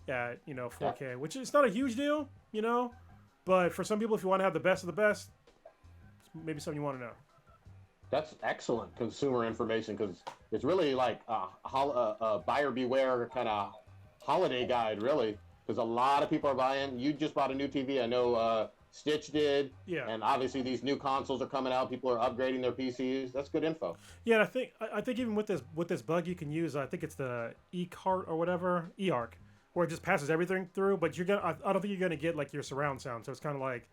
at 4K, which is not a huge deal, but for some people, if you want to have the best of the best, it's maybe something you want to know. That's excellent consumer information, because it's really like a buyer beware kind of holiday guide, really, because a lot of people are buying. You just bought a new TV. I know Stitch did. Yeah. And obviously these new consoles are coming out. People are upgrading their PCs. That's good info. Yeah, and I think even with this bug, you can use, I think it's the eCart or whatever, eARC, where it just passes everything through. But I don't think you're gonna get like your surround sound. So it's kind of like,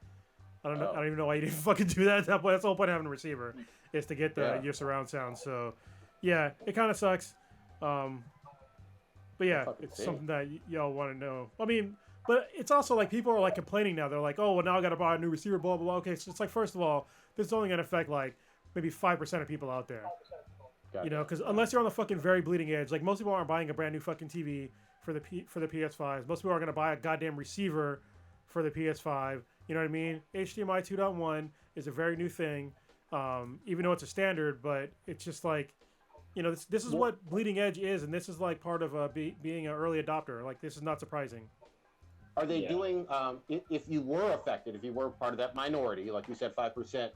I don't know. I don't even know why you didn't fucking do that at that point. That's the whole point of having a receiver, is to get your surround sound. So, yeah, it kind of sucks. But yeah, it's something that y'all want to know. I mean, but it's also like people are like complaining now. They're like, oh, well, now I got to buy a new receiver, blah, blah, blah. Okay, so it's like, first of all, this is only going to affect like maybe 5% of people out there. Because unless you're on the fucking very bleeding edge, like most people aren't buying a brand new fucking TV for the PS5s. Most people are going to buy a goddamn receiver for the PS5. You know what I mean? HDMI 2.1 is a very new thing, even though it's a standard, but it's just like, this is what bleeding edge is, and this is like part of being an early adopter. Like, this is not surprising. Are they doing, if you were affected, if you were part of that minority, like you said, 5%,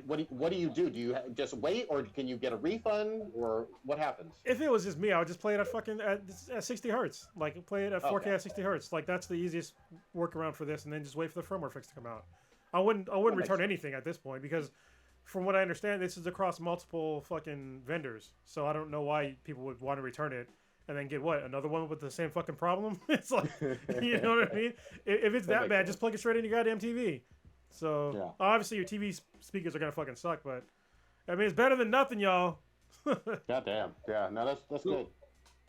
what do you do? Do you just wait, or can you get a refund, or what happens? If it was just me, I would just play it at 60 hertz. Like, play it at 4K at 60 hertz. Like, that's the easiest workaround for this, and then just wait for the firmware fix to come out. I wouldn't return anything at this point, because from what I understand, this is across multiple fucking vendors. So I don't know why people would want to return it and then get another one with the same fucking problem. It's like, you know what I mean? If it's that bad, just plug it straight in your goddamn TV. So obviously your TV speakers are gonna fucking suck, but I mean, it's better than nothing, y'all. Goddamn. Yeah. No, that's good.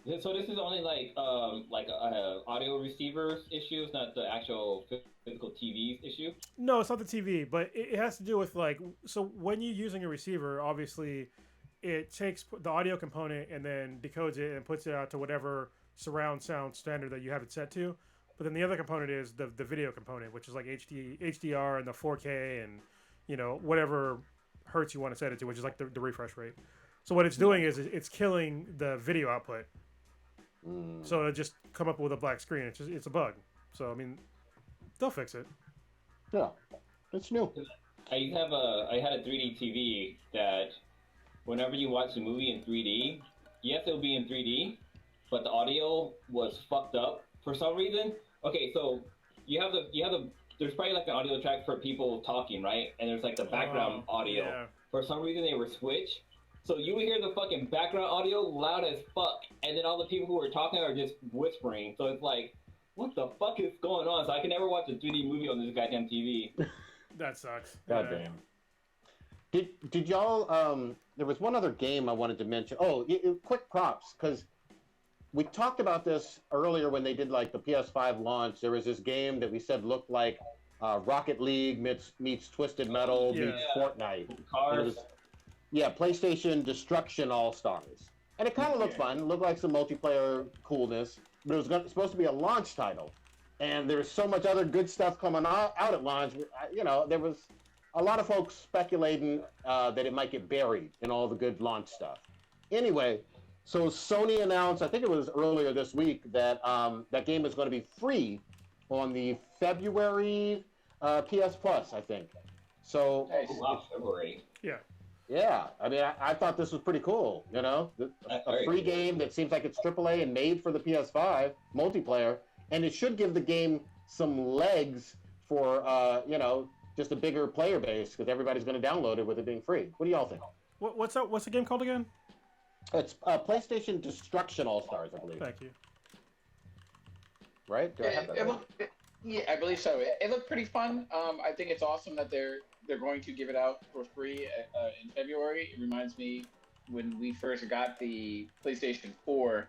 Yeah, so this is only like audio receivers issues, not the actual physical TVs issue? No, it's not the TV, but it has to do with so when you're using a receiver, obviously it takes the audio component and then decodes it and puts it out to whatever surround sound standard that you have it set to. But then the other component is the video component, which is like HDR and the 4K and whatever hertz you want to set it to, which is like the refresh rate. So what it's doing is it's killing the video output. So it'll just come up with a black screen. It's a bug. So I mean, they'll fix it. Yeah, it's new. I had a 3D TV that whenever you watch a movie in 3D, yes, it'll be in 3D, but the audio was fucked up for some reason. Okay, so you have the there's probably like an audio track for people talking, right? And there's like the background audio. Yeah. For some reason they were switched. So you would hear the fucking background audio loud as fuck, and then all the people who are talking are just whispering. So it's like, what the fuck is going on? So I can never watch a 3D movie on this goddamn TV. That sucks. God damn. Did y'all? There was one other game I wanted to mention. Oh, quick props, because we talked about this earlier when they did like the PS5 launch. There was this game that we said looked like Rocket League meets Twisted Metal meets Fortnite. Cars. It was, yeah, PlayStation Destruction All Stars, and it kind of looked fun. It looked like some multiplayer coolness, but it was supposed to be a launch title. And there's so much other good stuff coming out at launch. You know, there was a lot of folks speculating that it might get buried in all the good launch stuff. Anyway, so Sony announced, I think it was earlier this week, that that game is going to be free on the February PS Plus, I think. So, February. Yeah. Yeah, I mean, I thought this was pretty cool, you know? A free game that seems like it's AAA and made for the PS5, multiplayer, and it should give the game some legs for, you know, just a bigger player base, because everybody's going to download it with it being free. What do y'all think? What's that? What's the game called again? It's PlayStation Destruction All Stars, I believe. Thank you. Right? Do I have that right? Yeah, I believe so. It looked pretty fun. I think it's awesome that they're going to give it out for free in February. It reminds me when we first got the PlayStation 4,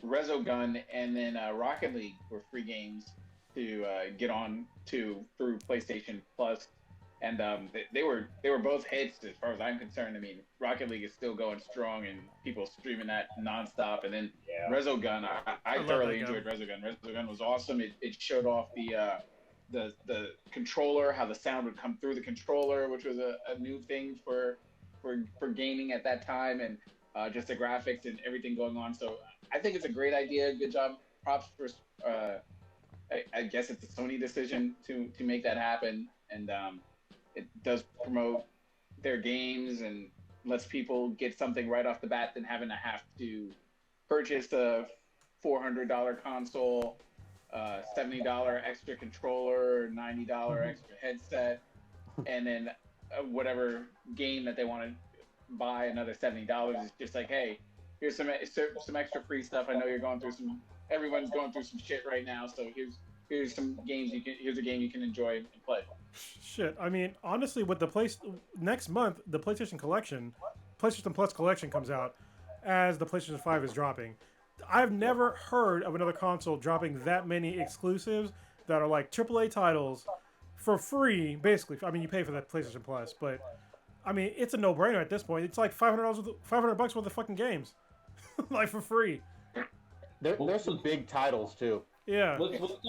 Resogun and then Rocket League were free games to get on to through PlayStation Plus, and they were both hits as far as I'm concerned. I mean, Rocket League is still going strong and people streaming that nonstop, and then Resogun, I thoroughly enjoyed Resogun. Resogun was awesome. It showed off the controller, how the sound would come through the controller, which was a new thing for gaming at that time, and just the graphics and everything going on. So I think it's a great idea. Good job. Props for. I guess it's a Sony decision to make that happen, and it does promote their games and lets people get something right off the bat than having to have to purchase a $400 console, $70 extra controller, $90 extra headset, and then whatever game that they want to buy another $70. It's just like, hey, here's some extra free stuff. I know you're going through everyone's going through some shit right now, so here's some games here's a game you can enjoy and play. Shit, I mean, honestly, with next month, the PlayStation Plus collection comes out as the PlayStation 5 is dropping. I've never heard of another console dropping that many exclusives that are like AAA titles for free, basically. I mean, you pay for that PlayStation Plus, but I mean, it's a no-brainer at this point. It's like $500 worth of fucking games, like for free. There's some big titles too. Yeah.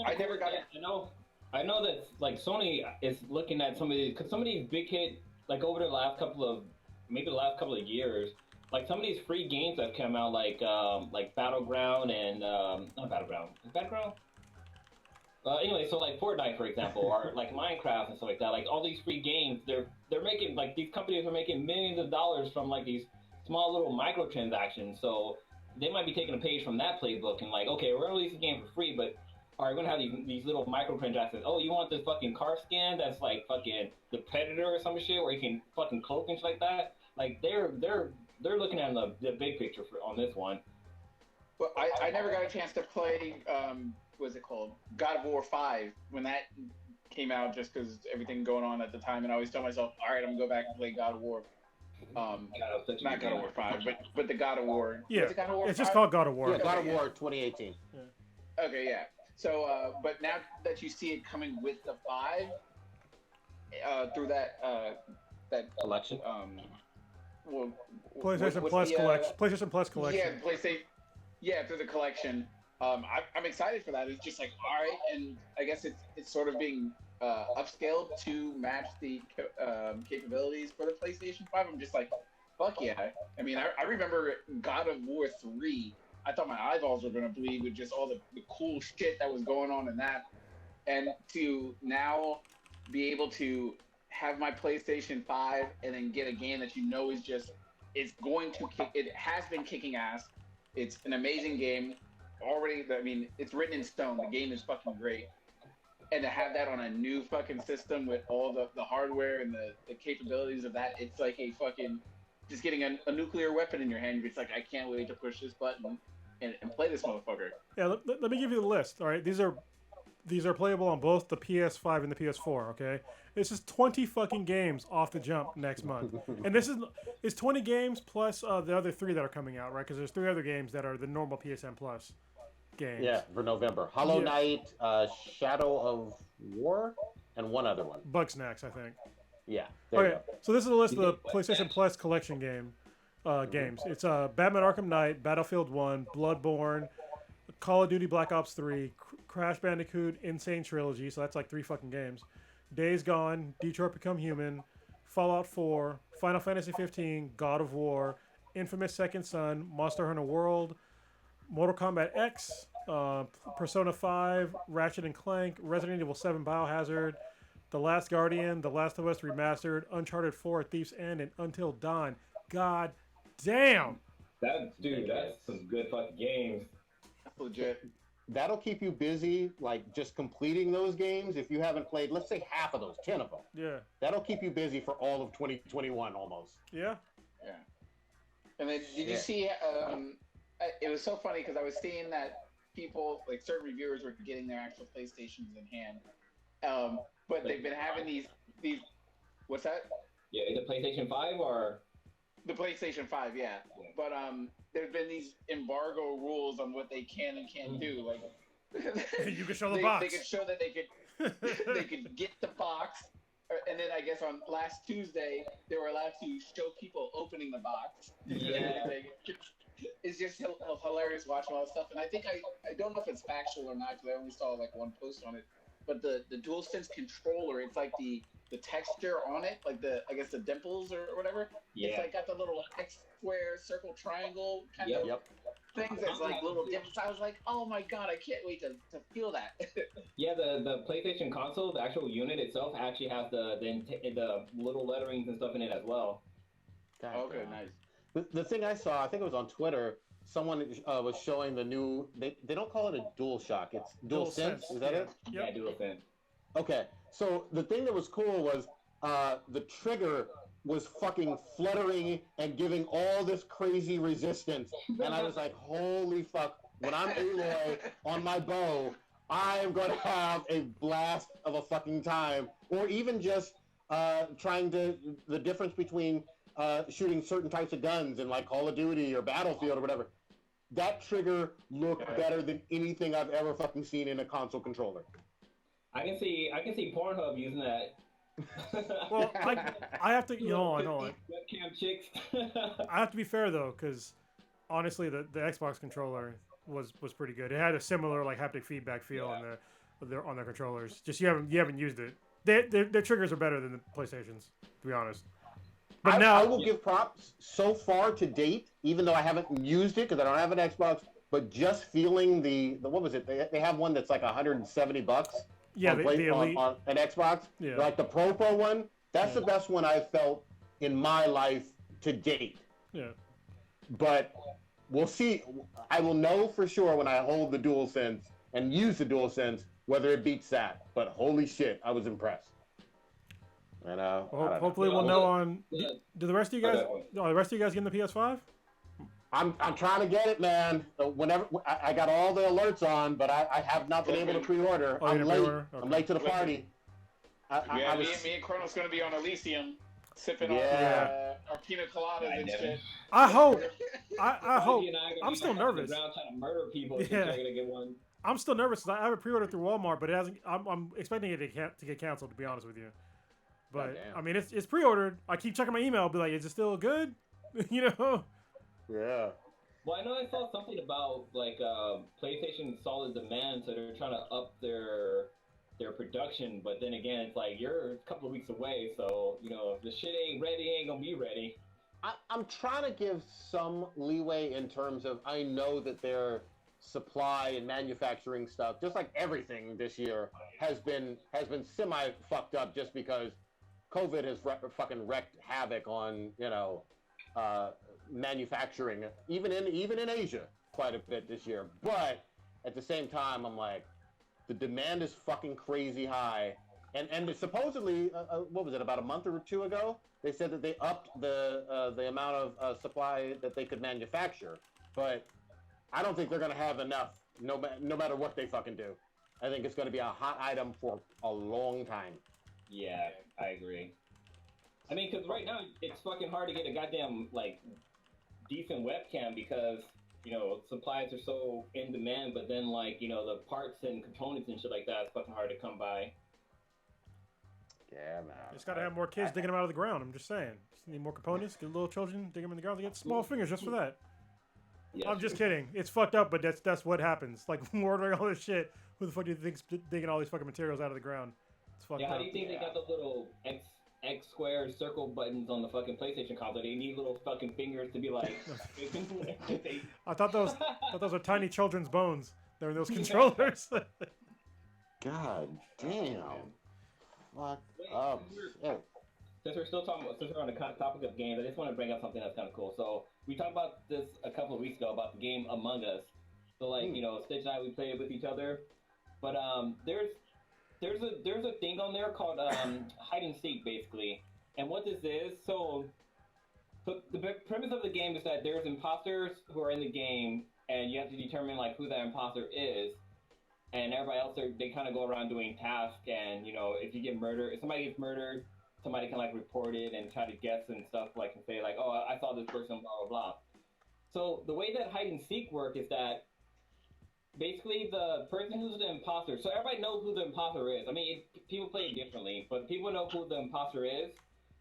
I never got it. I know that like Sony is looking at some of these big hit, like over the last couple of years, like some of these free games that have come out, like Battleground and not Battleground. Is Battleground? Anyway, so like Fortnite, for example, or like Minecraft and stuff like that. Like all these free games, they're making, like, these companies are making millions of dollars from like these small little microtransactions. So they might be taking a page from that playbook and like, okay, we're gonna release a game for free, but are going to have these little microtransactions. Oh, you want this fucking car skin that's like fucking the Predator or some shit, where you can fucking cloak and shit like that. Like they're looking at the big picture on this one. Well, I never got a chance to play. What's it called? God of War 5 when that came out, just because everything going on at the time, and I always tell myself, all right, I'm gonna go back and play God of War. Not God of War 5, but the God of War. Yeah, God of War it's 5? just called God of War. Yeah, God of War 2018. Yeah. Okay, yeah. So, but now that you see it coming with the 5, through that collection, PlayStation Plus collection. PlayStation Plus collection. Yeah, through the collection. I'm excited for that. It's just like, all right, and I guess it's sort of being upscaled to match the capabilities for the PlayStation 5. I'm just like, fuck yeah. I mean, I remember God of War 3 I thought my eyeballs were gonna bleed with just all the cool shit that was going on in that, and to now be able to have my PlayStation 5 and then get a game that you know is just it's going to kick. It has been kicking ass. It's an amazing game already. I mean, it's written in stone. The game is fucking great. And to have that on a new fucking system with all the hardware and the capabilities of that, it's like a fucking just getting a nuclear weapon in your hand. It's like, I can't wait to push this button and play this motherfucker. Yeah, let me give you the list. All right, these are playable on both the PS5 and the PS4. Okay, this is 20 fucking games off the jump next month, and it's 20 games plus the other 3 that are coming out, right? Because there's 3 other games that are the normal PSN Plus games. Yeah, for November. Hollow Knight, Shadow of War, and one other one. Bugsnax, I think. Yeah. Okay, so this is a list of the PlayStation Plus collection games. It's Batman Arkham Knight, Battlefield 1, Bloodborne, Call of Duty Black Ops 3, Crash Bandicoot Insane Trilogy, so that's like 3 fucking games. Days Gone, Detroit Become Human, Fallout 4, Final Fantasy 15, God of War, Infamous Second Son, Monster Hunter World, Mortal Kombat X, Persona 5, Ratchet and Clank, Resident Evil 7 Biohazard, The Last Guardian, The Last of Us Remastered, Uncharted 4, Thief's End, and Until Dawn. God damn! That's some good fucking games. That's legit. That'll keep you busy, like just completing those games. If you haven't played, let's say half of those, 10 of them. Yeah. That'll keep you busy for all of 2021 almost. Yeah. Yeah. And then did you see? It was so funny because I was seeing that people, like certain reviewers, were getting their actual PlayStations in hand, but they've been having these. What's that? Yeah, is it PlayStation 5 or? The PlayStation 5, yeah. But there's been these embargo rules on what they can and can't do. Like you can show the box. They could show that they could get the box, and then I guess on last Tuesday they were allowed to show people opening the box. Yeah. It's just hilarious watching all this stuff, and I think I don't know if it's factual or not because I only saw like one post on it. But the DualSense controller, it's like the texture on it, like I guess the dimples or whatever. Yeah. It's like got the little X square, circle, triangle kind of things that's like little dimples. I was like, oh my god, I can't wait to feel that. Yeah, the PlayStation console, the actual unit itself, actually has the little letterings and stuff in it as well. Okay, nice. The thing I saw, I think it was on Twitter, someone was showing the new. They don't call it a DualShock. It's DualSense. Is that it? Yeah, DualSense. Okay, so the thing that was cool was the trigger was fucking fluttering and giving all this crazy resistance, and I was like, holy fuck! When I'm Aloy on my bow, I am going to have a blast of a fucking time. Or even just the difference between shooting certain types of guns in like Call of Duty or Battlefield or whatever. That trigger looked better than anything I've ever fucking seen in a console controller. I can see Pornhub using that. Well, I have to, hold on. Webcam chicks. I have to be fair though, because honestly, the Xbox controller was pretty good. It had a similar like haptic feedback feel on their controllers. Just you haven't used it. Their triggers are better than the PlayStation's, to be honest. But now I will give props so far to date, even though I haven't used it because I don't have an Xbox. But just feeling the what was it? They have one that's like $170. Yeah, the Elite on an Xbox. Yeah. Like the Pro one. That's the best one I've felt in my life to date. Yeah. But we'll see. I will know for sure when I hold the DualSense and use the DualSense whether it beats that. But holy shit, I was impressed. And hopefully we'll know on. Do the rest of you guys? The rest of you guys getting the PS5? I'm trying to get it, man. Whenever I got all the alerts on, but I have not been able to pre-order. I'm late. Okay. I'm late to the party. Me and Chrono's gonna be on Elysium, sipping on our pina coladas and shit. I hope. I hope. I'm still nervous. Trying to murder people. If you're gonna get one. I'm still nervous. I have it pre-ordered through Walmart, but it hasn't. I'm expecting it to get canceled. To be honest with you, but I mean it's pre-ordered. I keep checking my email. Be like, is it still good? Yeah. Well, I know I saw something about like PlayStation solid demand, so they're trying to up their production. But then again, it's like you're a couple of weeks away, so if the shit ain't ready, it ain't gonna be ready. I'm trying to give some leeway in terms of I know that their supply and manufacturing stuff, just like everything this year, has been semi fucked up just because COVID has fucking wreaked havoc on uh, manufacturing, even in Asia, quite a bit this year. But at the same time, I'm like, the demand is fucking crazy high, and supposedly, what was it, about a month or two ago? They said that they upped the amount of supply that they could manufacture, but I don't think they're gonna have enough. No matter what they fucking do, I think it's gonna be a hot item for a long time. Yeah, I agree. I mean, because right now it's fucking hard to get a goddamn like decent webcam because supplies are so in demand, but then like the parts and components and shit like that is fucking hard to come by. Yeah, man. Just gotta have more kids digging them out of the ground. I'm just saying. Just need more components. Get little children digging them in the ground. They get small fingers just for that. Yeah, I'm just kidding. It's fucked up, but that's what happens. Like ordering all this shit. Who the fuck do you think's digging all these fucking materials out of the ground? It's fucked Yeah, how up. do you think they got the little X square circle buttons on the fucking PlayStation console? They need little fucking fingers to be like. I thought those were tiny children's bones. They were those controllers. God damn. Fuck up. Yeah. Since we're on the topic of games, I just want to bring up something that's kind of cool. So we talked about this a couple of weeks ago about the game Among Us. So like Stitch and I, we played it with each other, but there's a thing on there called hide and seek basically. And what this is, so the premise of the game is that there's imposters who are in the game, and you have to determine like who that imposter is. And everybody else, they kind of go around doing tasks, and if you get murdered, if somebody gets murdered, somebody can like report it and try to guess and stuff, like and say like, oh, I saw this person, blah blah blah. So the way that hide and seek work is that basically the person who's the imposter. So everybody knows who the imposter is. I mean, people play it differently, but people know who the imposter is.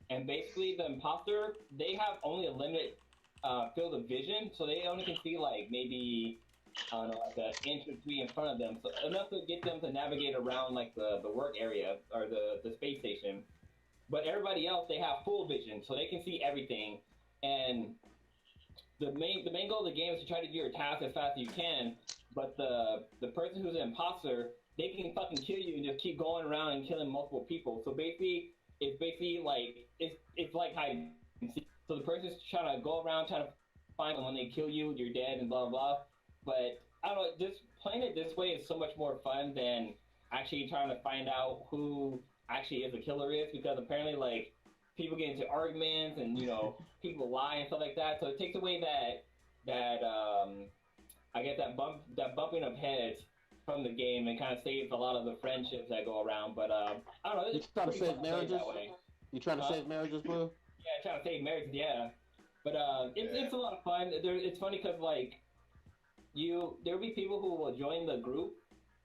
And basically, the imposter, they have only a limited field of vision, so they only can see like maybe I don't know, like an inch or three in front of them, so enough to get them to navigate around like the work area or the space station. But everybody else, they have full vision, so they can see everything. And the main goal of the game is to try to do your task as fast as you can. But the person who's an imposter, they can fucking kill you and just keep going around and killing multiple people. So basically, it's like hide and seek. So the person's trying to go around trying to find them. When they kill you, you're dead and blah blah. But I don't know, just playing it this way is so much more fun than actually trying to find out who actually is the killer is, because apparently like people get into arguments and people lie and stuff like that. So it takes away that I guess that bumping of heads from the game and kind of saves a lot of the friendships that go around. But I don't know. You trying to save marriages? You trying to save marriages, Blue? Yeah, trying to save marriages. Yeah, but it's a lot of fun. It's funny because like there'll be people who will join the group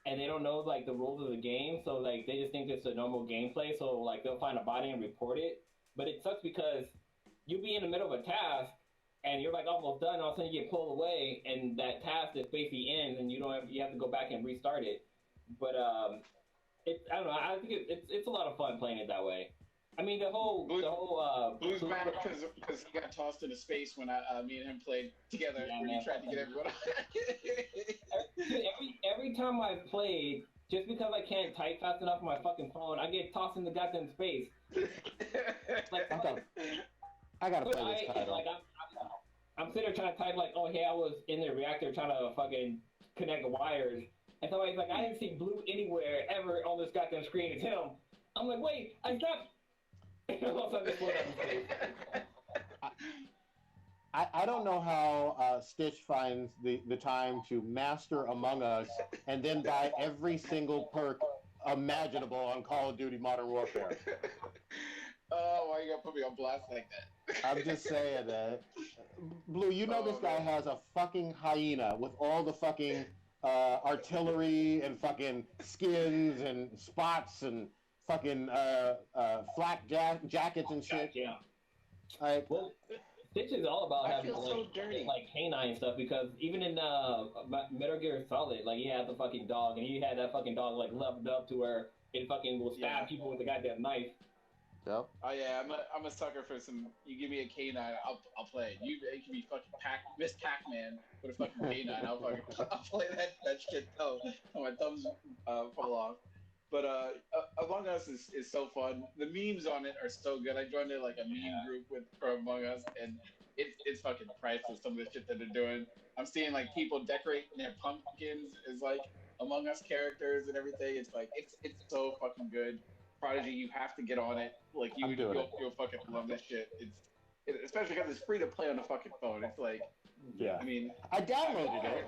and they don't know like the rules of the game, so like they just think it's a normal gameplay. So like they'll find a body and report it. But it sucks because you'll be in the middle of a task and you're like almost done, all of a sudden you get pulled away, and that task is basically ends, and you have to go back and restart it. But I don't know. I think it's a lot of fun playing it that way. I mean, Blue's mad because he got tossed into space when me and him played together. Yeah, when he tried to get everyone. every time I played, just because I can't type fast enough on my fucking phone, I get tossed into goddamn space. Like, I gotta play this title. Like, I'm sitting there trying to type like, oh hey, I was in the reactor trying to fucking connect the wires, and somebody's like, I didn't see Blue anywhere ever on this goddamn screen. It's him. I'm like, wait, I stopped. I don't know how Stitch finds the time to master Among Us and then buy every single perk imaginable on Call of Duty Modern Warfare. Oh, why you gotta put me on blast like that? I'm just saying that. Blue, this guy has a fucking hyena with all the fucking artillery and fucking skins and spots and fucking flak jackets and shit. Yeah. Like, well, Stitch is all about having like canine stuff, because even in Metal Gear Solid, like he had the fucking dog, and he had that fucking dog like leveled up to where it fucking will stab people with a goddamn knife. Yep. Oh yeah, I'm a sucker for some. You give me a canine, I'll play it. It can be fucking Miss Pac-Man with a fucking canine. I'll play that shit till my thumbs fall off. But Among Us is so fun. The memes on it are so good. I joined like a meme group for Among Us, and it's fucking priceless. Some of the shit that they're doing. I'm seeing like people decorating their pumpkins as like Among Us characters and everything. It's so fucking good. Prodigy, you have to get on it. Like I'm doing it. you'll fucking love this shit. Especially because it's free to play on the fucking phone. It's like, Yeah. I mean, I downloaded it.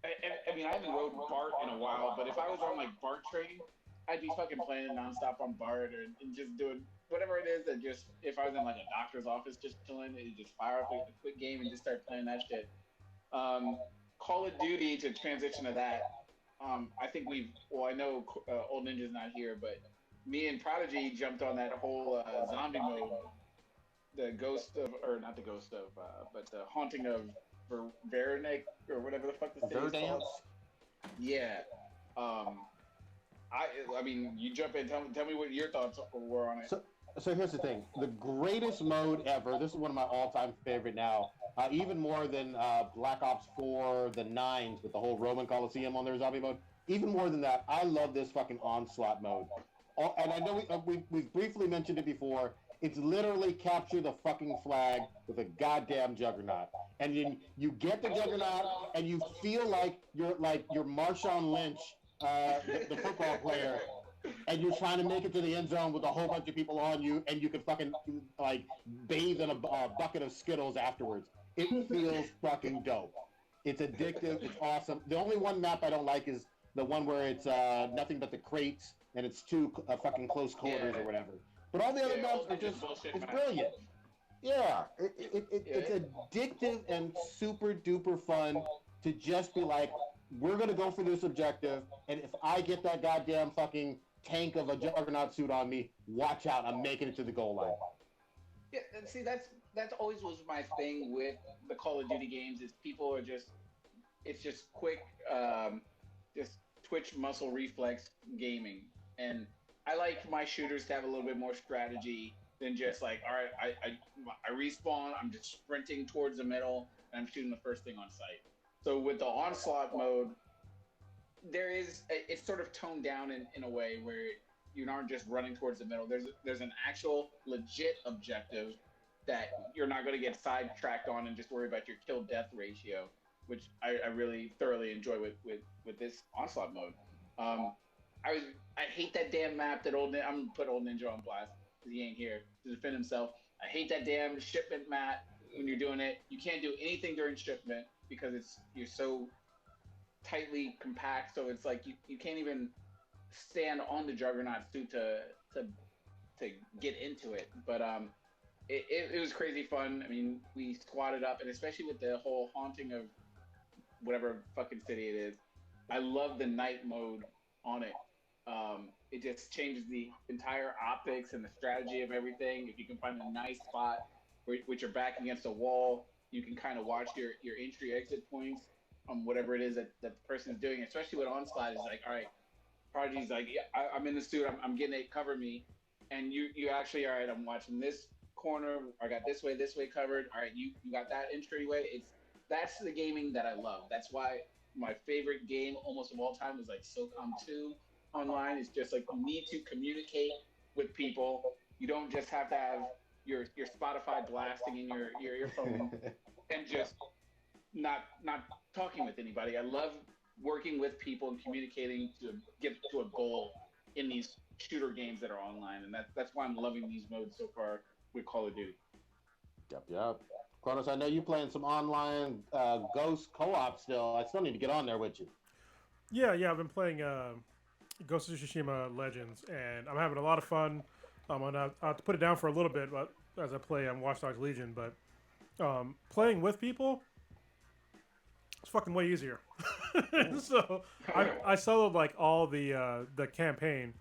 I mean, I haven't rode BART in a while, but if I was on like BART train, I'd be fucking playing nonstop on BART and just doing whatever it is that just if I was in like a doctor's office just chilling, it just fire up a quick game and just start playing that shit. Call of Duty to transition to that. I think I know Old Ninja's not here, but me and Prodigy jumped on that whole zombie mode, the ghost of, or not the ghost of, but the haunting of Veronic or whatever the fuck the city is called. Yeah. I mean, you jump in. Tell me what your thoughts were on it. So here's the thing: the greatest mode ever. This is one of my all-time favorite now. Even more than Black Ops 4, the Nines with the whole Roman Coliseum on their zombie mode. Even more than that, I love this fucking onslaught mode. And I know we briefly mentioned it before. It's literally capture the fucking flag with a goddamn juggernaut, and you get the juggernaut, and you feel like you're Marshawn Lynch, the football player, and you're trying to make it to the end zone with a whole bunch of people on you, and you can fucking like bathe in a bucket of Skittles afterwards. It feels fucking dope. It's addictive. It's awesome. The only one map I don't like is the one where it's nothing but the crates and it's too fucking close quarters or whatever. But all the other maps are just it's brilliant. Yeah, it's addictive and super duper fun to just be like, we're gonna go for this objective, and if I get that goddamn fucking tank of a juggernaut suit on me, watch out, I'm making it to the goal line. Yeah, and see, that's always was my thing with the Call of Duty games is people are it's just quick, just twitch muscle reflex gaming, and I like my shooters to have a little bit more strategy than just like, all right, I respawn, I'm just sprinting towards the middle, and I'm shooting the first thing on sight. So with the onslaught mode, it's sort of toned down in a way where you aren't just running towards the middle. There's an actual legit objective that you're not going to get sidetracked on and just worry about your kill death ratio, which I really thoroughly enjoy with this onslaught mode. I hate that damn map that I'm gonna put Old Ninja on blast because he ain't here to defend himself. I hate that damn shipment map when you're doing it. You can't do anything during shipment because you're so tightly compact, so it's like you can't even stand on the juggernaut suit to get into it. But it was crazy fun. I mean, we squatted up, and especially with the whole haunting of whatever fucking city it is, I love the night mode on it. It just changes the entire optics and the strategy of everything. If you can find a nice spot which you're back against a wall, you can kind of watch your entry exit points on whatever it is that the person is doing. Especially with onslaught, is like, all right, Prodigy's like, yeah, I'm in the suit, I'm getting it, cover me, and you actually, all right, I'm watching this corner, I got this way covered. All right, you got that entryway. That's the gaming that I love. That's why my favorite game almost of all time is like SOCOM 2 online. It's just like you need to communicate with people. You don't just have to have your Spotify blasting in your earphone and just not talking with anybody. I love working with people and communicating to get to a goal in these shooter games that are online, and that's why I'm loving these modes so far with Call of Duty. Yep. Kronos, I know you playing some online Ghost co-op still. I still need to get on there with you. Yeah, I've been playing Ghost of Tsushima Legends, and I'm having a lot of fun. I'll have to put it down for a little bit as I play Watch Dogs Legion, but playing with people, it's fucking way easier. So I soloed like all the campaign,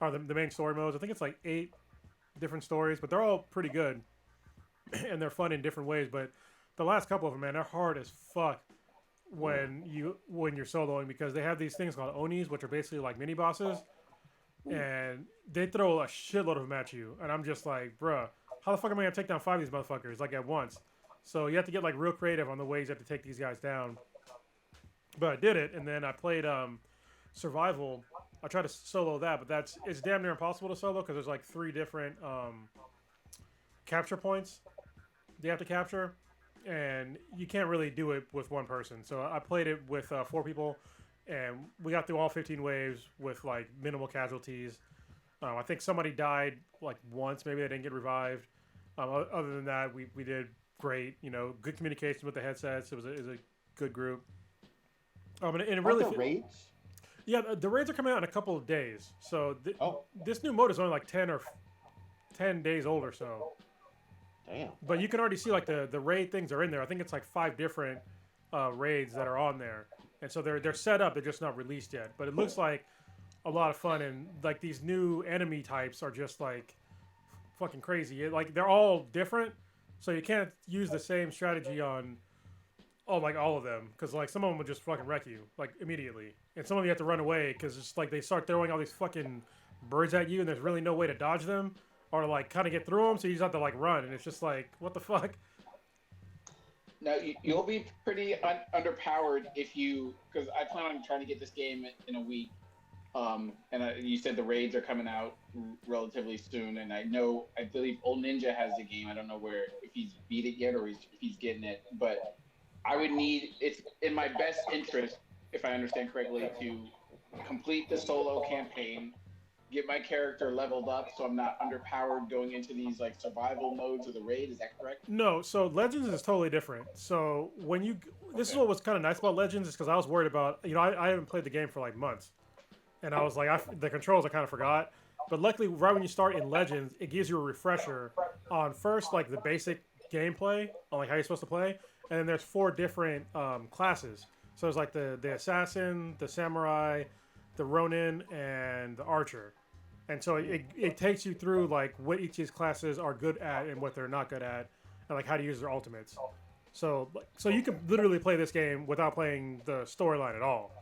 or the main story modes. I think it's like 8 different stories, but they're all pretty good, and they're fun in different ways. But the last couple of them, man, they're hard as fuck when you're soloing, because they have these things called Onis, which are basically like mini bosses, and they throw a shitload of them at you, and I'm just like, bruh, how the fuck am I gonna take down 5 of these motherfuckers like at once? So you have to get like real creative on the ways you have to take these guys down. But I did it, and then I played survival. I tried to solo that, but it's damn near impossible to solo because there's like 3 different capture points you have to capture, and you can't really do it with one person. So I played it with 4 people, and we got through all 15 waves with like minimal casualties. I think somebody died like once, maybe they didn't get revived. Other than that, we did great. You know, good communication with the headsets. It was a good group. And it really the raids. Yeah, the raids are coming out in a couple of days. So this new mode is only like 10 days old or so. Damn. But you can already see like the raid things are in there. I think it's like 5 different raids that are on there, and so they're set up. They're just not released yet. But it looks like a lot of fun, and like these new enemy types are just like fucking crazy. Like they're all different, so you can't use the same strategy on all of them, because like some of them will just fucking wreck you like immediately, and some of you have to run away because it's like they start throwing all these fucking birds at you, and there's really no way to dodge them or like kind of get through them, so you just have to like run, and it's just like, what the fuck. Now you'll be pretty underpowered if you, because I plan on trying to get this game in a week. You said the raids are coming out relatively soon, and I believe Old Ninja has the game. I don't know if he's beat it yet or if he's getting it, but I would it's in my best interest, if I understand correctly, to complete the solo campaign, get my character leveled up so I'm not underpowered going into these like survival modes of the raid. Is that correct? No, so Legends is totally different. So this is what was kind of nice about Legends, is because I was worried about, I haven't played the game for like months, and I was like, the controls I kind of forgot. But luckily, right when you start in Legends, it gives you a refresher on first like the basic gameplay on like how you're supposed to play, and then there's 4 different classes. So there's like the assassin, the samurai, the ronin, and the archer. And so it takes you through like what each of these classes are good at and what they're not good at, and like how to use their ultimates. So you can literally play this game without playing the storyline at all.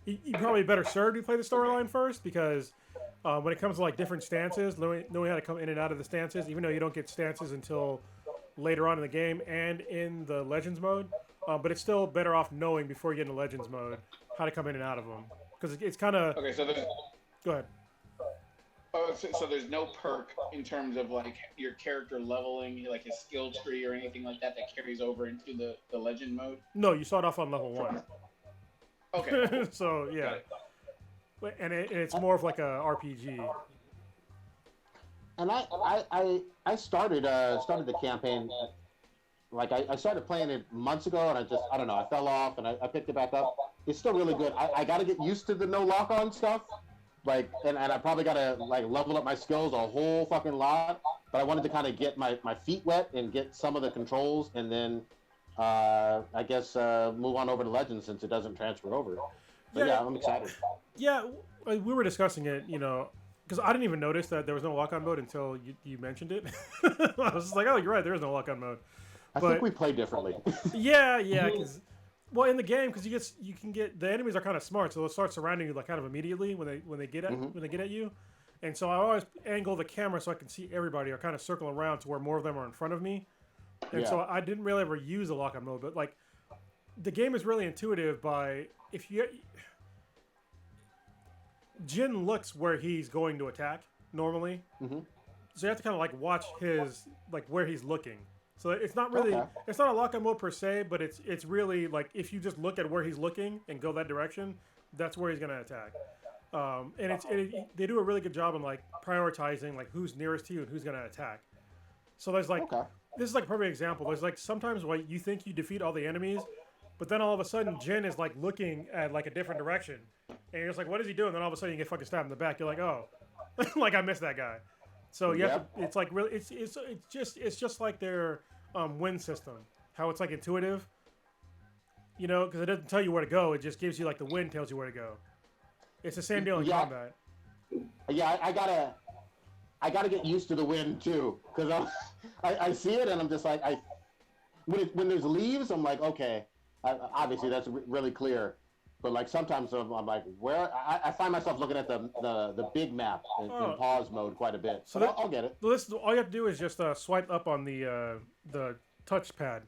You probably better served to play the storyline first, because when it comes to like different stances, knowing how to come in and out of the stances, even though you don't get stances until later on in the game and in the Legends mode, but it's still better off knowing before you get into Legends mode how to come in and out of them, because it's kind of... Okay, so Go ahead. Oh, so there's no perk in terms of like your character leveling, like his skill tree or anything like that carries over into the Legend mode? No, you start off on level 1. Okay. So yeah, and it's more of like a RPG. And I started the campaign, like I started playing it months ago, and I don't know, I fell off, and I picked it back up. It's still really good. I got to get used to the no lock on stuff, like, and I probably got to like level up my skills a whole fucking lot. But I wanted to kind of get my feet wet and get some of the controls, and then I guess move on over to Legends since it doesn't transfer over. But yeah, I'm excited. Yeah, we were discussing it, because I didn't even notice that there was no lock-on mode until you mentioned it. I was just like, oh, you're right, there is no lock-on mode. I think we play differently. Yeah, because in the game, because you can get the enemies are kind of smart, so they'll start surrounding you like kind of immediately when they get at you. And so I always angle the camera so I can see everybody, or kind of circle around to where more of them are in front of me. And so I didn't really ever use the lock-on mode, but like the game is really intuitive Jin looks where he's going to attack normally, so you have to kind of like watch where he's looking. So it's not really it's not a lock-on mode per se, but it's really like if you just look at where he's looking and go that direction, that's where he's gonna attack. And they do a really good job on like prioritizing like who's nearest to you and who's gonna attack. So there's like this is like a perfect example. There's like sometimes where you think you defeat all the enemies, but then all of a sudden Jin is like looking at like a different direction, and you're just like, what is he doing? And then all of a sudden you get fucking stabbed in the back. You're like, oh, like I missed that guy. So you have to, it's like really it's just like their win system, how it's like intuitive, because it doesn't tell you where to go. It just gives you like the wind tells you where to go. It's the same deal in combat. Yeah, I gotta get used to the wind too, because I see it and I'm just like when there's leaves, I'm like, okay, obviously that's really clear. But like sometimes I'm like, where I find myself looking at the big map in Oh. pause mode quite a bit. So But I'll get it. This all you have to do is just swipe up on the touchpad,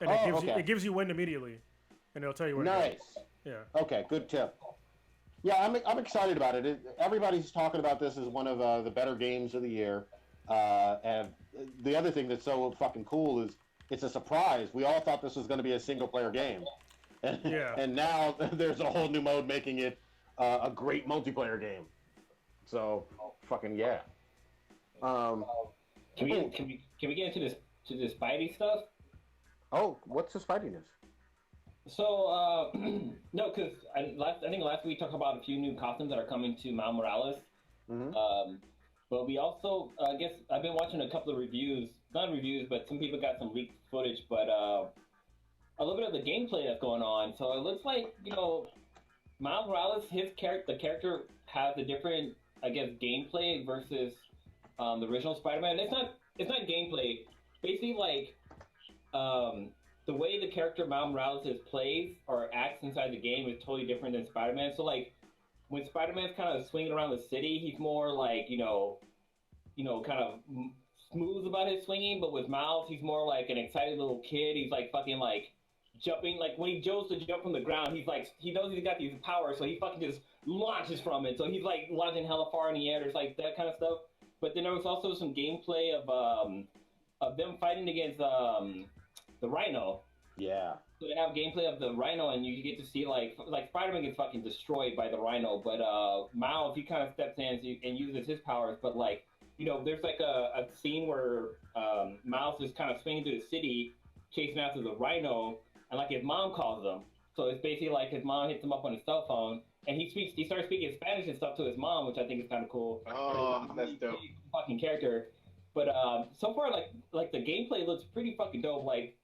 and Oh, okay. it gives you wind immediately, and it'll tell you where to Nice. go. Yeah. Okay, good tip. Yeah, I'm excited about it. Everybody's talking about this as one of the better games of the year. And the other thing that's so fucking cool is it's a surprise. We all thought this was going to be a single player game. And, Yeah. and now there's a whole new mode making it a great multiplayer game. So, fucking yeah. Can we get into this Spidey stuff? Oh, what's the Spidiness? So, no, because I think last week we talked about a few new costumes that are coming to Miles Morales. Mm-hmm. But we also, I guess, I've been watching a couple of reviews, not reviews, but some people got some leaked footage, but a little bit of the gameplay that's going on. So it looks like, Miles Morales, the character has a different, I guess, gameplay versus the original Spider-Man. It's not gameplay. Basically, like, the way the character Miles Morales plays or acts inside the game is totally different than Spider-Man. So, like, when Spider-Man's kind of swinging around the city, he's more like, kind of smooth about his swinging. But with Miles, he's more like an excited little kid. He's like fucking like jumping. Like when he goes to jump from the ground, he's like, he knows he's got these powers, so he fucking just launches from it. So he's like launching hella far in the air. There's like that kind of stuff. But then there was also some gameplay of them fighting against the Rhino. Yeah. So they have gameplay of the Rhino, and you get to see like Spider-Man gets fucking destroyed by the Rhino, but Miles, he kind of steps in and uses his powers. But like, there's like a scene where Miles is kind of swinging through the city, chasing after the Rhino, and like his mom calls him. So it's basically like his mom hits him up on his cell phone, and he starts speaking Spanish and stuff to his mom, which I think is kind of cool. Oh, that's dope. Fucking character. But so far, like the gameplay looks pretty fucking dope. Like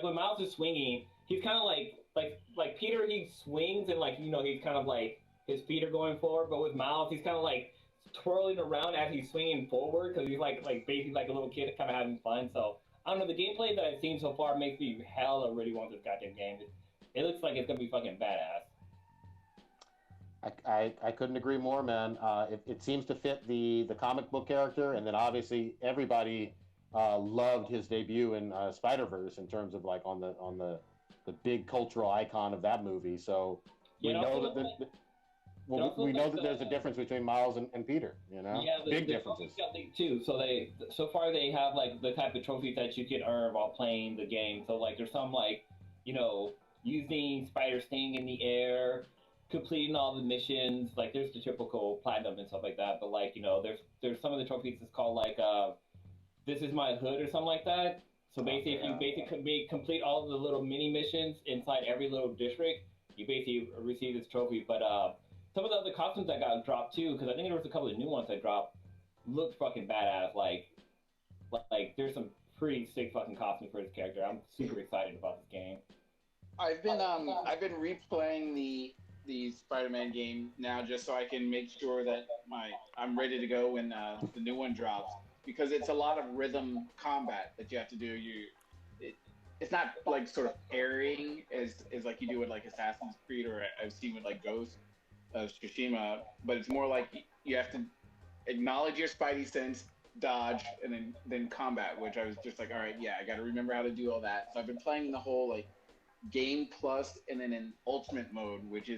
when Miles is swinging, he's kind of like Peter. He swings and he's kind of like his feet are going forward. But with Miles, he's kind of like twirling around as he's swinging forward because he's like basically like a little kid kind of having fun. So I don't know. The gameplay that I've seen so far makes me hella really want this goddamn game. It looks like it's gonna be fucking badass. I couldn't agree more, man. It seems to fit the comic book character, and then obviously everybody loved his debut in Spider-Verse in terms of like on the big cultural icon of that movie. So we know that there's a difference between Miles and Peter. Yeah, big differences. Too. So far they have like the type of trophies that you can earn while playing the game. So like there's some like using Spider Sting in the air, completing all the missions. Like there's the typical platinum and stuff like that. But like there's some of the trophies that's called like this is my hood or something like that. So basically, if you complete all of the little mini missions inside every little district, you basically receive this trophy. But some of the other costumes that got dropped too, because I think there was a couple of new ones that dropped, looked fucking badass. Like there's some pretty sick fucking costumes for this character. I'm super excited about this game. I've been replaying the Spider-Man game now just so I can make sure that I'm ready to go when the new one drops. Because it's a lot of rhythm combat that you have to do. It's not like sort of parrying as like you do with like Assassin's Creed or I've seen with like Ghost of Tsushima, but it's more like you have to acknowledge your Spidey sense, dodge, and then combat. Which I was just like, all right, yeah, I got to remember how to do all that. So I've been playing the whole like game plus and then in ultimate mode, which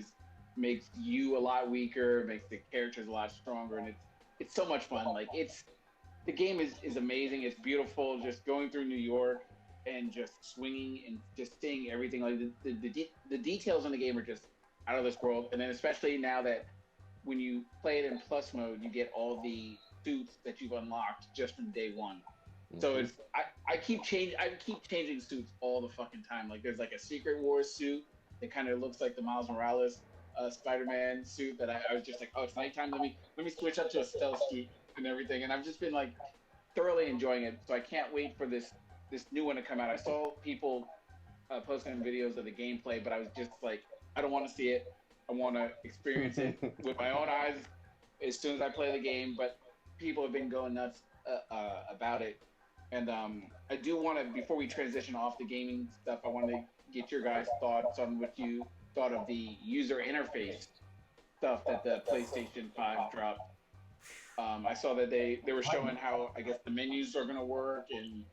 makes you a lot weaker, makes the characters a lot stronger, and it's so much fun. Like the game is amazing. It's beautiful. Just going through New York and just swinging and just seeing everything. Like the details in the game are just out of this world. And then especially now that when you play it in plus mode, you get all the suits that you've unlocked just from day one. Mm-hmm. So I keep changing suits all the fucking time. Like there's like a Secret Wars suit that kind of looks like the Miles Morales Spider-Man suit that I was just like, oh, it's nighttime. Let me switch up to a stealth suit and everything, and I've just been like thoroughly enjoying it. So I can't wait for this new one to come out. I saw people posting videos of the gameplay, but I was just like, I don't want to see it. I want to experience it with my own eyes as soon as I play the game. But people have been going nuts about it, and I do want to, before we transition off the gaming stuff, I want to get your guys' thoughts on what you thought of the user interface stuff that the PlayStation 5 dropped. I saw that they were showing how I guess the menus are gonna work, and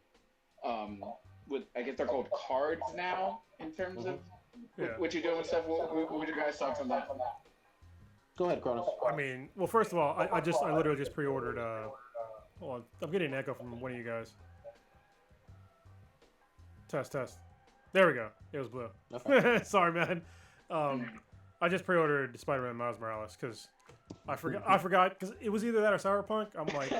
with I guess they're called cards now in terms of what you're doing with stuff. What would your guys' thoughts on that? Go ahead, Cronus. I mean, well, first of all, I literally just pre-ordered. Hold on, I'm getting an echo from one of you guys. Test. There we go. It was blue. Okay. Sorry, man. I just pre-ordered Spider-Man Miles Morales because I forgot because it was either that or Cyberpunk. I'm like,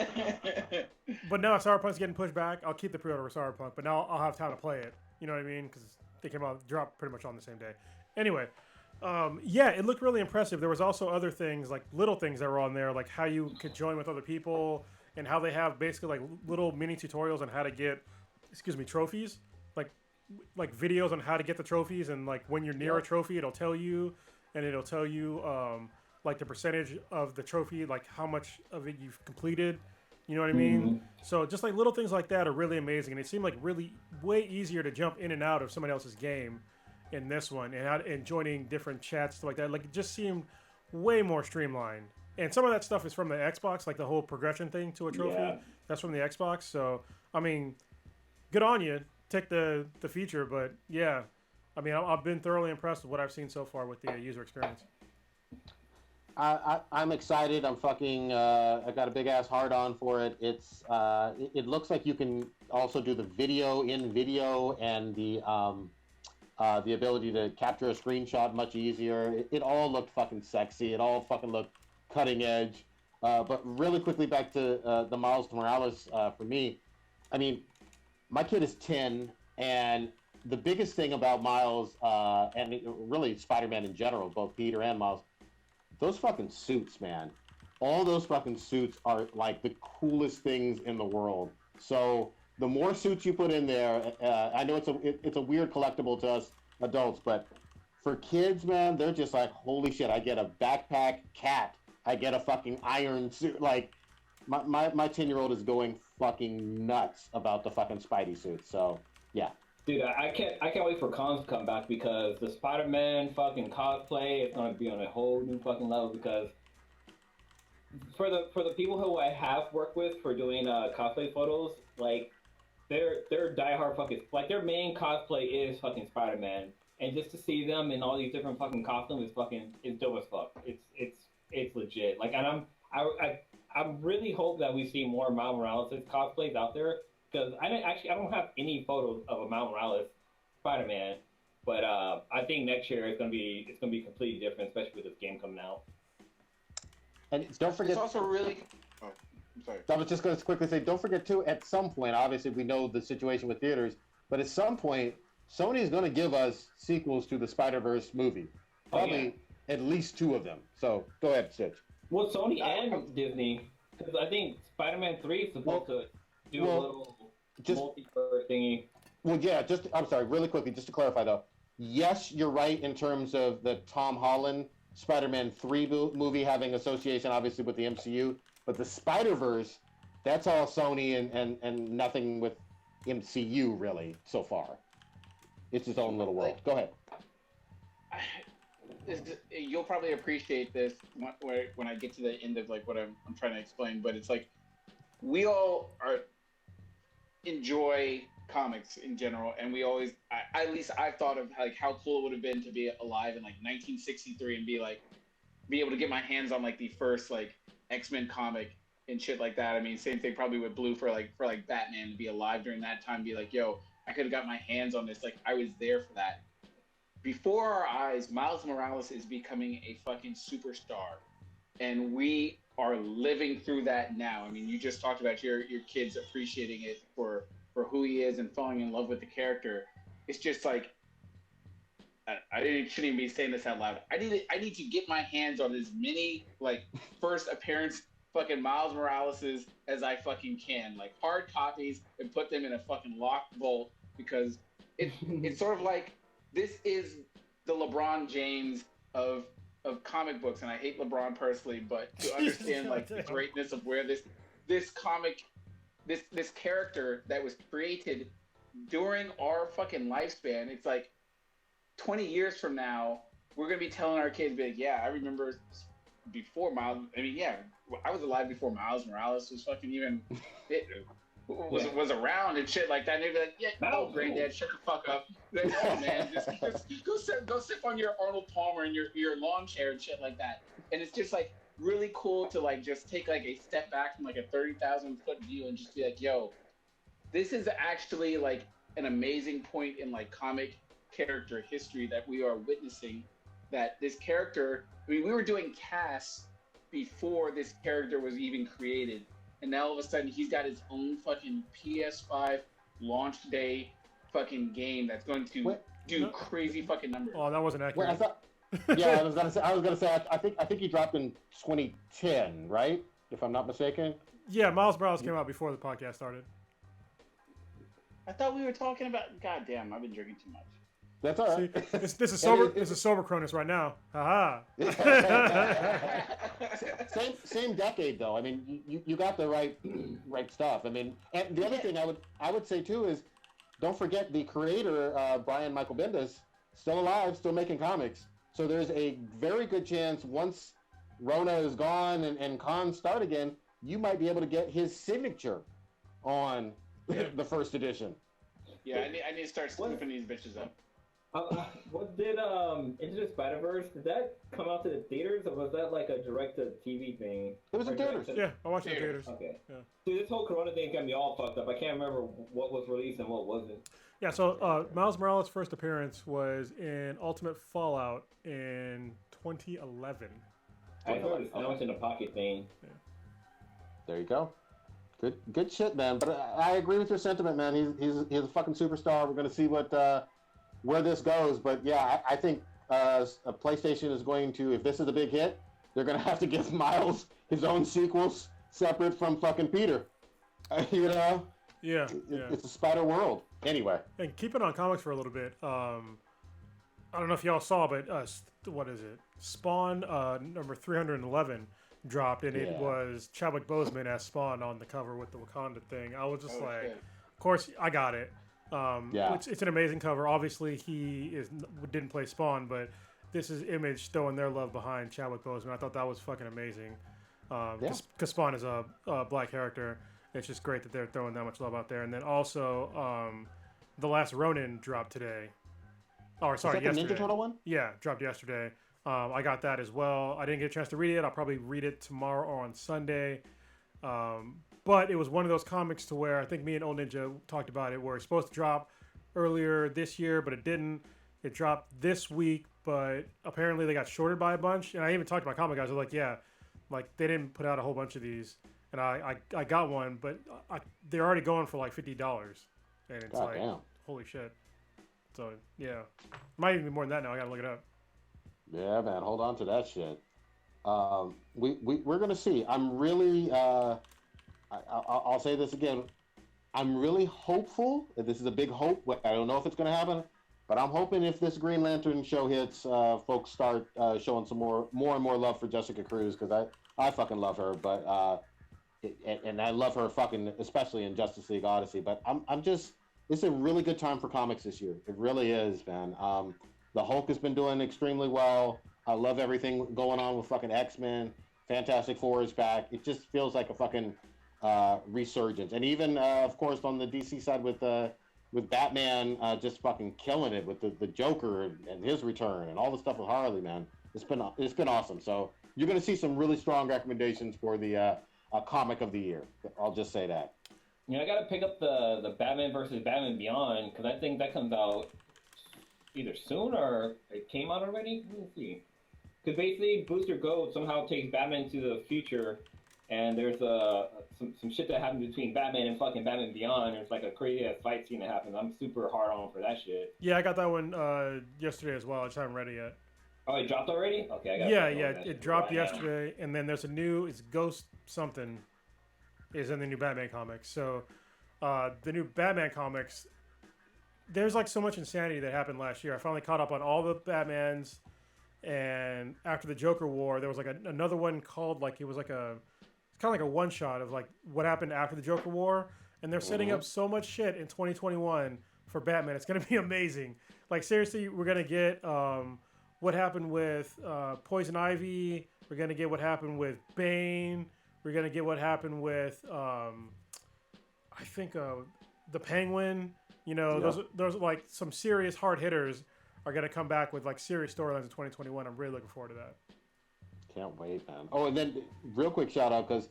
but now Cyberpunk's getting pushed back. I'll keep the pre-order for Cyberpunk, but now I'll have time to play it. You know what I mean? Because they dropped pretty much on the same day. Anyway, yeah, it looked really impressive. There was also other things, like little things that were on there, like how you could join with other people and how they have basically like little mini tutorials on how to get, trophies. Like videos on how to get the trophies, and like when you're near a trophy, it'll tell you, and it'll tell you like the percentage of the trophy, like how much of it you've completed. You know what I mean? So just like little things like that are really amazing, and it seemed like really way easier to jump in and out of somebody else's game in this one, and joining different chats, stuff like that. Like it just seemed way more streamlined. And some of that stuff is from the Xbox, like the whole progression thing to a trophy. Yeah. That's from the Xbox. So I mean, good on you. Take the feature, but yeah, I mean, I've been thoroughly impressed with what I've seen so far with the user experience. I'm excited. I'm fucking. I got a big ass hard on for it. It looks like you can also do the video in video, and the ability to capture a screenshot much easier. It all looked fucking sexy. It all fucking looked cutting edge. But really quickly back to the Miles Morales for me. I mean, my kid is 10, and the biggest thing about Miles, and really Spider-Man in general, both Peter and Miles, those fucking suits, man. All those fucking suits are like the coolest things in the world. So the more suits you put in there, I know it's a weird collectible to us adults, but for kids, man, they're just like, holy shit, I get a backpack cat. I get a fucking iron suit. Like, my 10-year-old is going fucking nuts about the fucking Spidey suit. So yeah, dude, I can't wait for cons to come back, because the Spider-Man fucking cosplay is gonna be on a whole new fucking level. Because for the people who I have worked with for doing cosplay photos, like they're diehard fucking, like their main cosplay is fucking Spider-Man, and just to see them in all these different fucking costumes is dope as fuck. It's legit. Like, and I really hope that we see more Miles Morales cosplays out there, because I don't have any photos of a Miles Morales Spider-Man, but I think next year it's gonna be completely different, especially with this game coming out. And don't forget, it's also really. Oh, I'm sorry. I was just going to quickly say, don't forget too. At some point, obviously, we know the situation with theaters, but at some point, Sony is going to give us sequels to the Spider-Verse movie. Probably at least 2 of them. So go ahead, Stitch. Well, Sony and Disney, because I think Spider-Man 3 is supposed to do a little multiverse thingy. Well, yeah, I'm sorry, really quickly, just to clarify though. Yes, you're right in terms of the Tom Holland Spider-Man 3 movie having association, obviously, with the MCU, but the Spider-Verse, that's all Sony and nothing with MCU, really, so far. It's its own little world. Go ahead. You'll probably appreciate this when I get to the end of like what I'm trying to explain, but it's like we all enjoy comics in general, and we always, at least I've thought of like how cool it would have been to be alive in like 1963 and be able to get my hands on like the first like X-Men comic and shit like that. I mean, same thing probably with Blue for Batman, to be alive during that time, be like, yo, I could have got my hands on this. Like, I was there for that. Before our eyes, Miles Morales is becoming a fucking superstar, and we are living through that now. I mean, you just talked about your kids appreciating it for who he is and falling in love with the character. It's just like, shouldn't even be saying this out loud. I need to get my hands on as many like first appearance fucking Miles Moraleses as I fucking can, like hard copies, and put them in a fucking locked vault, because it's sort of like, this is the LeBron James of comic books, and I hate LeBron personally, but to understand like the greatness of where this comic, this character that was created during our fucking lifespan, it's like 20 years from now, we're gonna be telling our kids, like, yeah, I remember before Miles. I mean, yeah, I was alive before Miles Morales was fucking even was around and shit like that. And they'd be like, yeah, oh, granddad, shut the fuck up. Like, oh man, just go sit on your Arnold Palmer in your lawn chair and shit like that. And it's just like really cool to like just take like a step back from like a 30,000-foot view and just be like, yo, this is actually like an amazing point in like comic character history that we are witnessing. That this character, I mean, we were doing casts before this character was even created, and now all of a sudden he's got his own fucking PS5 launch day fucking game that's going to do crazy fucking numbers. Oh, that wasn't accurate. Wait, I thought, yeah, I was gonna say. I think he dropped in 2010, right? If I'm not mistaken. Yeah, Miles Morales came out before the podcast started. I thought we were talking about. God damn, I've been drinking too much. That's all right. See, this is sober. This is sober Cronus right now. Haha. same decade though. I mean, you got the right stuff. I mean, and the other thing I would say too is, don't forget the creator Brian Michael Bendis still alive, still making comics. So there's a very good chance once Rona is gone and cons start again, you might be able to get his signature on the first edition. Yeah, I need to start sniffing these bitches up. What did Into the Spider-Verse, did that come out to the theaters, or was that like a direct-to-TV thing? It was in theaters. Yeah, I watched it in theaters. Okay. Yeah. Dude, this whole Corona thing got me all fucked up. I can't remember what was released and what wasn't. Yeah, so Miles Morales' first appearance was in Ultimate Fallout in 2011. I noticed now it's in a pocket thing. Yeah. There you go. Good shit, man. But I agree with your sentiment, man. He's a fucking superstar. We're gonna see what where this goes. But yeah, I think PlayStation is going to, if this is a big hit, they're gonna have to give Miles his own sequels separate from fucking Peter. You know? Yeah, It's a Spider World. Anyway. And keeping on comics for a little bit. I don't know if y'all saw, but what is it? Spawn number 311 dropped, and it was Chadwick Boseman as Spawn on the cover with the Wakanda thing. I was just shit. Of course, I got it. It's an amazing cover. Obviously, he didn't play Spawn, but this is Image throwing their love behind Chadwick Boseman. I thought that was fucking amazing. Because Spawn is a black character. It's just great that they're throwing that much love out there. And then also, The Last Ronin dropped today. Oh, sorry, yesterday. The Ninja Turtle one? Yeah, dropped yesterday. I got that as well. I didn't get a chance to read it. I'll probably read it tomorrow or on Sunday. But it was one of those comics to where I think me and Old Ninja talked about it, where it's supposed to drop earlier this year, but it didn't. It dropped this week, but apparently they got shorted by a bunch. And I even talked to my comic guys. They're like, yeah, like they didn't put out a whole bunch of these. And I got one, but they're already going for like $50. And it's holy shit. So, yeah. Might even be more than that now. I gotta look it up. Yeah, man. Hold on to that shit. We're going to see. I'm really, I'll say this again. I'm really hopeful. This is a big hope. I don't know if it's going to happen, but I'm hoping if this Green Lantern show hits, folks start showing some more and more love for Jessica Cruz, because I fucking love her. But and I love her fucking, especially in Justice League Odyssey. But I'm just, it's a really good time for comics this year. It really is, man. The Hulk has been doing extremely well. I love everything going on with fucking X-Men. Fantastic Four is back. It just feels like a fucking resurgence. And even, of course, on the DC side with Batman just fucking killing it with the Joker and his return and all the stuff with Harley, man. It's been awesome. So you're going to see some really strong recommendations for the comic of the year. I'll just say that. Yeah, I got to pick up the Batman versus Batman Beyond, because I think that comes out either soon or it came out already. Let me see. Because basically, Booster Gold somehow takes Batman to the future, and there's some shit that happens between Batman and fucking Batman Beyond. There's like a crazy ass fight scene that happens. I'm super hard on for that shit. Yeah, I got that one yesterday as well. I just haven't read it yet. Oh, it dropped already? Okay, I got it dropped yesterday, and then there's it's Ghost something is in the new Batman comics. So the new Batman comics, there's like so much insanity that happened last year. I finally caught up on all the Batmans, and after the Joker War, there was like another one called like, it was like it's kind of like a one shot of like what happened after the Joker War, and they're setting up so much shit in 2021 for Batman. It's gonna be amazing. Like seriously, we're gonna get what happened with Poison Ivy. We're gonna get what happened with Bane. We're gonna get what happened with I think the Penguin. You know, those are like some serious hard hitters are gonna come back with like serious storylines in 2021. I'm really looking forward to that. Can't wait, man. Oh, and then real quick shout out because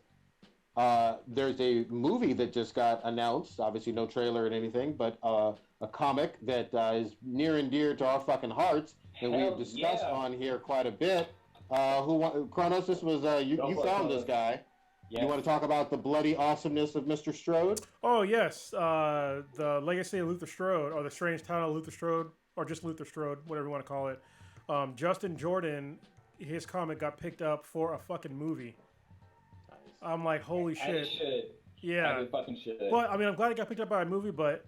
there's a movie that just got announced. Obviously, no trailer and anything, but a comic that is near and dear to our fucking hearts, and we've discussed on here quite a bit. Kronos? This was you found this guy. Yes. You want to talk about the bloody awesomeness of Mr. Strode? Oh yes, the Legacy of Luther Strode, or the Strange Town of Luther Strode, or just Luther Strode, whatever you want to call it. Justin Jordan, his comic got picked up for a fucking movie. Nice. I'm like, holy shit. Yeah. Fucking shit. Well, I mean, I'm glad it got picked up by a movie, but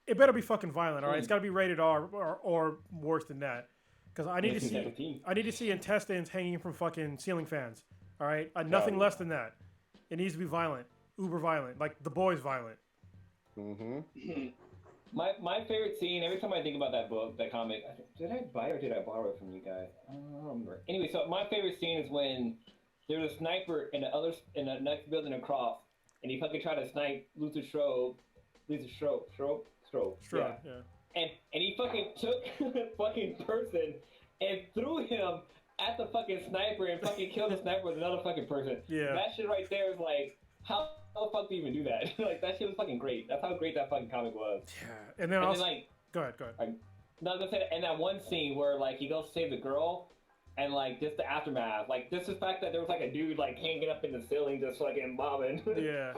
it better be fucking violent, all right? It's got to be rated R or worse than that, because I need to see intestines hanging from fucking ceiling fans. All right, nothing less than that. It needs to be violent, uber violent, like The Boys violent. Mm-hmm. My favorite scene, every time I think about that book, that comic, did I buy or did I borrow it from you guys? I don't remember. Anyway, so my favorite scene is when there's a sniper in the next building across, and he fucking tried to snipe Luther Strode. Yeah. And he fucking took the fucking person and threw him at the fucking sniper and fucking killed the sniper with another fucking person. Yeah. That shit right there is like, how the fuck do you even do that? Like, that shit was fucking great. That's how great that fucking comic was. Yeah. And then also, like, go ahead. No, I was gonna say, and that one scene where like he goes to save the girl, and like just the aftermath, like just the fact that there was like a dude like hanging up in the ceiling just fucking bobbing. Yeah.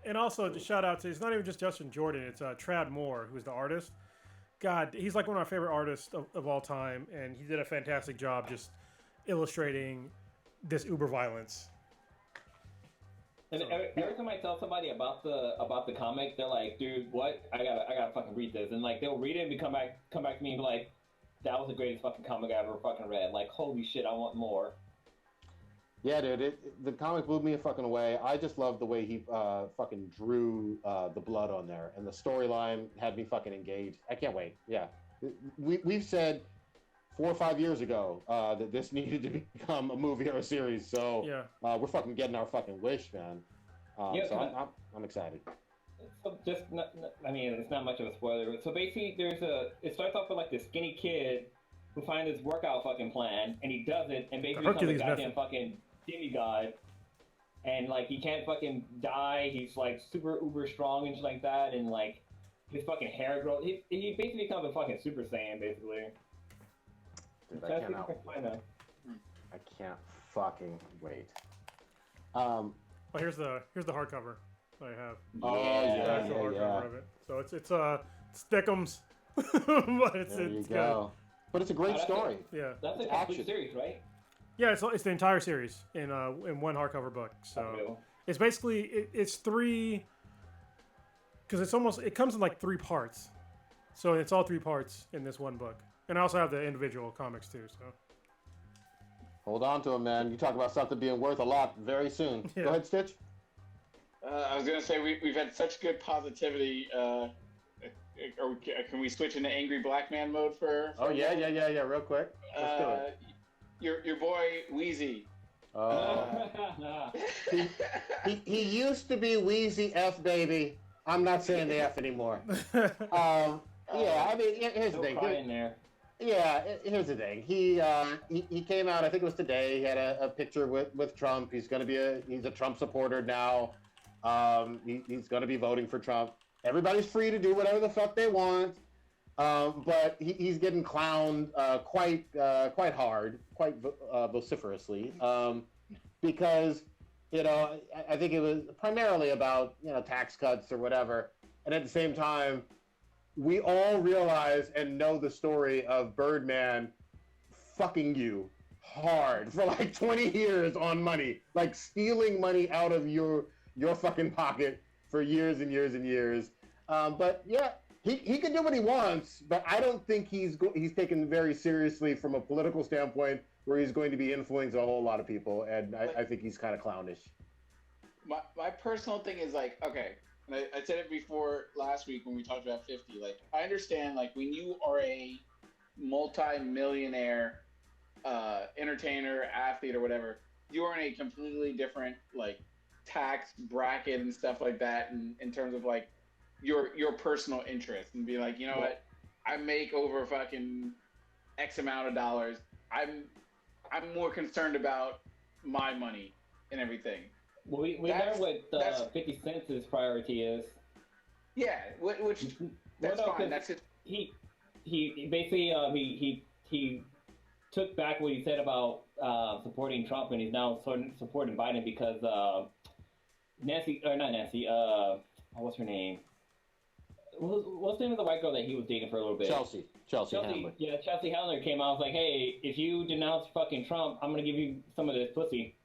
And also, just shout out to, it's not even just Justin Jordan, it's Trad Moore, who's the artist. God, he's like one of my favorite artists of all time, and he did a fantastic job just illustrating this uber violence. And every time I tell somebody about the comic, they're like, "Dude, what? I gotta fucking read this." And like they'll read it and come back to me and be like, "That was the greatest fucking comic I ever fucking read." Like, holy shit, I want more. Yeah, dude, the comic blew me fucking away. I just love the way he fucking drew the blood on there, and the storyline had me fucking engaged. I can't wait. Yeah, we've said 4 or 5 years ago that this needed to become a movie or a series. So yeah, we're fucking getting our fucking wish, man. So I'm excited. So I mean, it's not much of a spoiler. So basically, it starts off with like this skinny kid who finds this workout fucking plan, and he does it, and basically becomes a goddamn fucking demigod, and like he can't fucking die. He's like super uber strong and shit like that, and like his fucking hair grows. He basically becomes a fucking Super Saiyan, basically. Dude, I can't fucking wait. Well, here's the hardcover that I have. Oh yeah. Of it. So it's Stickums, but it's good. But it's a great story. Yeah, that's a complete series, right? Yeah, it's the entire series in one hardcover book. So it's basically it's 3, because it comes in like 3 parts. So it's all 3 parts in this one book. And I also have the individual comics too. So hold on to them, man. You talk about something being worth a lot very soon. Yeah. Go ahead, Stitch. I was gonna say we've had such good positivity. Or can we switch into angry black man mode for Oh yeah, real quick. Let's do it. Your boy Wheezy. He used to be Wheezy F baby. I'm not saying the F anymore. Yeah, I mean, here's the thing. Yeah, here's the thing. He came out. I think it was today. He had a picture with Trump. He's a Trump supporter now. He's gonna be voting for Trump. Everybody's free to do whatever the fuck they want, but he's getting clowned quite hard, quite vociferously, because I think it was primarily about tax cuts or whatever, and at the same time, we all realize and know the story of Birdman fucking you hard for like 20 years on money, like stealing money out of your fucking pocket for years and years and years. But yeah, he can do what he wants, but I don't think he's taken very seriously from a political standpoint where he's going to be influencing a whole lot of people, and I think he's kind of clownish. My personal thing is like, okay, and I said it before last week when we talked about 50, like, I understand, like, when you are a multi-millionaire entertainer, athlete, or whatever, you are in a completely different like tax bracket and stuff like that, in terms of like your personal interest, and be like, you know what, I make over fucking X amount of dollars. I'm more concerned about my money and everything. Well, we know what 50 Cent's priority is. Yeah, which that's well, no, fine. That's it. He basically he took back what he said about supporting Trump, and he's now supporting Biden because what's her name? What's the name of the white girl that he was dating for a little bit? Chelsea Handler. Yeah, Chelsea Handler came out and was like, hey, if you denounce fucking Trump, I'm gonna give you some of this pussy.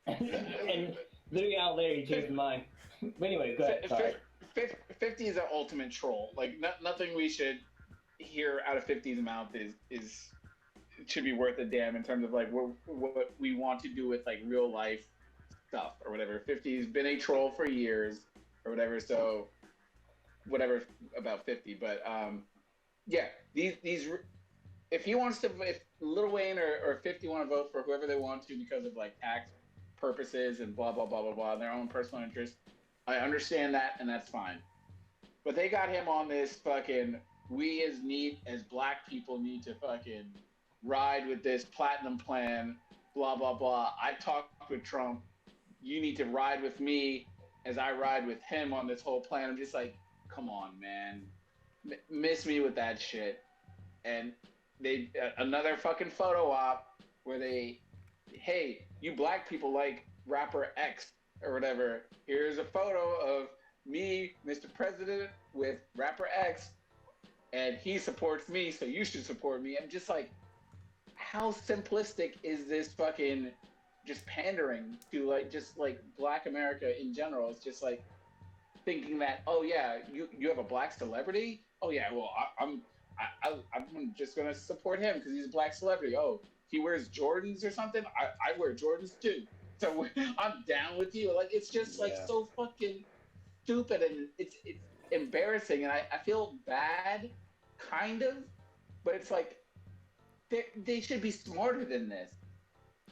And literally out later, he changed his mind. But anyway, go ahead. Sorry. 50 is an ultimate troll. Like, nothing we should hear out of 50's mouth is should be worth a damn in terms of like what we want to do with like real life stuff or whatever. 50's been a troll for years or whatever, so whatever about 50. But yeah, these if Lil Wayne or 50 want to vote for whoever they want to because of like tax purposes and blah blah blah blah blah, their own personal interest, I understand that, and that's fine. But they got him on this fucking, we as black people need to fucking ride with this platinum plan, blah blah blah. I talked with Trump, you need to ride with me as I ride with him on this whole plan. I'm just like, come on, man, miss me with that shit. And they another fucking photo op where they, hey, you black people like rapper X or whatever, here's a photo of me, Mr. President, with rapper X, and he supports me, so you should support me. I'm just like, how simplistic is this fucking just pandering to like just like black America in general? It's just like thinking that, oh yeah, you have a black celebrity? Oh yeah, well I'm just gonna support him because he's a black celebrity. Oh, he wears Jordans or something? I wear Jordans too. So I'm down with you. Like, it's just like so fucking stupid, and it's embarrassing, and I feel bad, kind of, but it's like they should be smarter than this,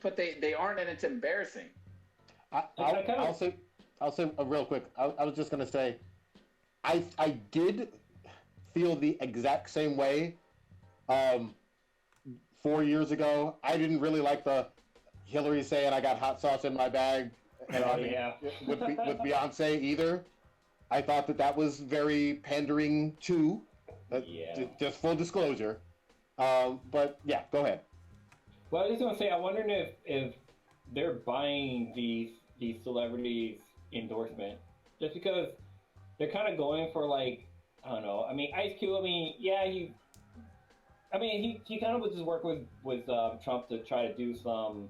but they aren't, and it's embarrassing. I'll say real quick. I was just gonna say, I did feel the exact same way 4 years ago. I didn't really like the Hillary saying I got hot sauce in my bag, and with Beyonce either. I thought that was very pandering too. Just full disclosure. But yeah, go ahead. Well, I was just gonna say, I wonder if they're buying these celebrities' endorsement just because they're kind of going for, like, I don't know. I mean, Ice Cube. I mean, yeah, he kind of was just working with Trump to try to do some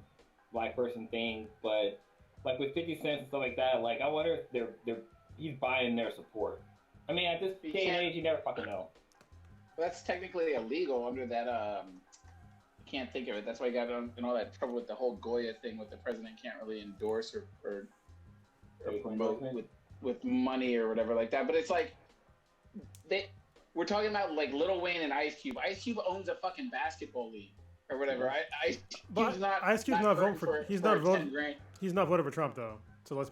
black person thing, but like with 50 Cent and stuff like that, like I wonder if he's buying their support. I mean, at this day and age, you never fucking know. Well, that's technically illegal under that. I can't think of it. That's why he got in all that trouble with the whole Goya thing, with the president can't really endorse or promote with money or whatever like that. But it's like we're talking about like Lil Wayne and Ice Cube. Ice Cube owns a fucking basketball league or whatever. Ice Cube's not voting for. He's not voting for Trump though. So let's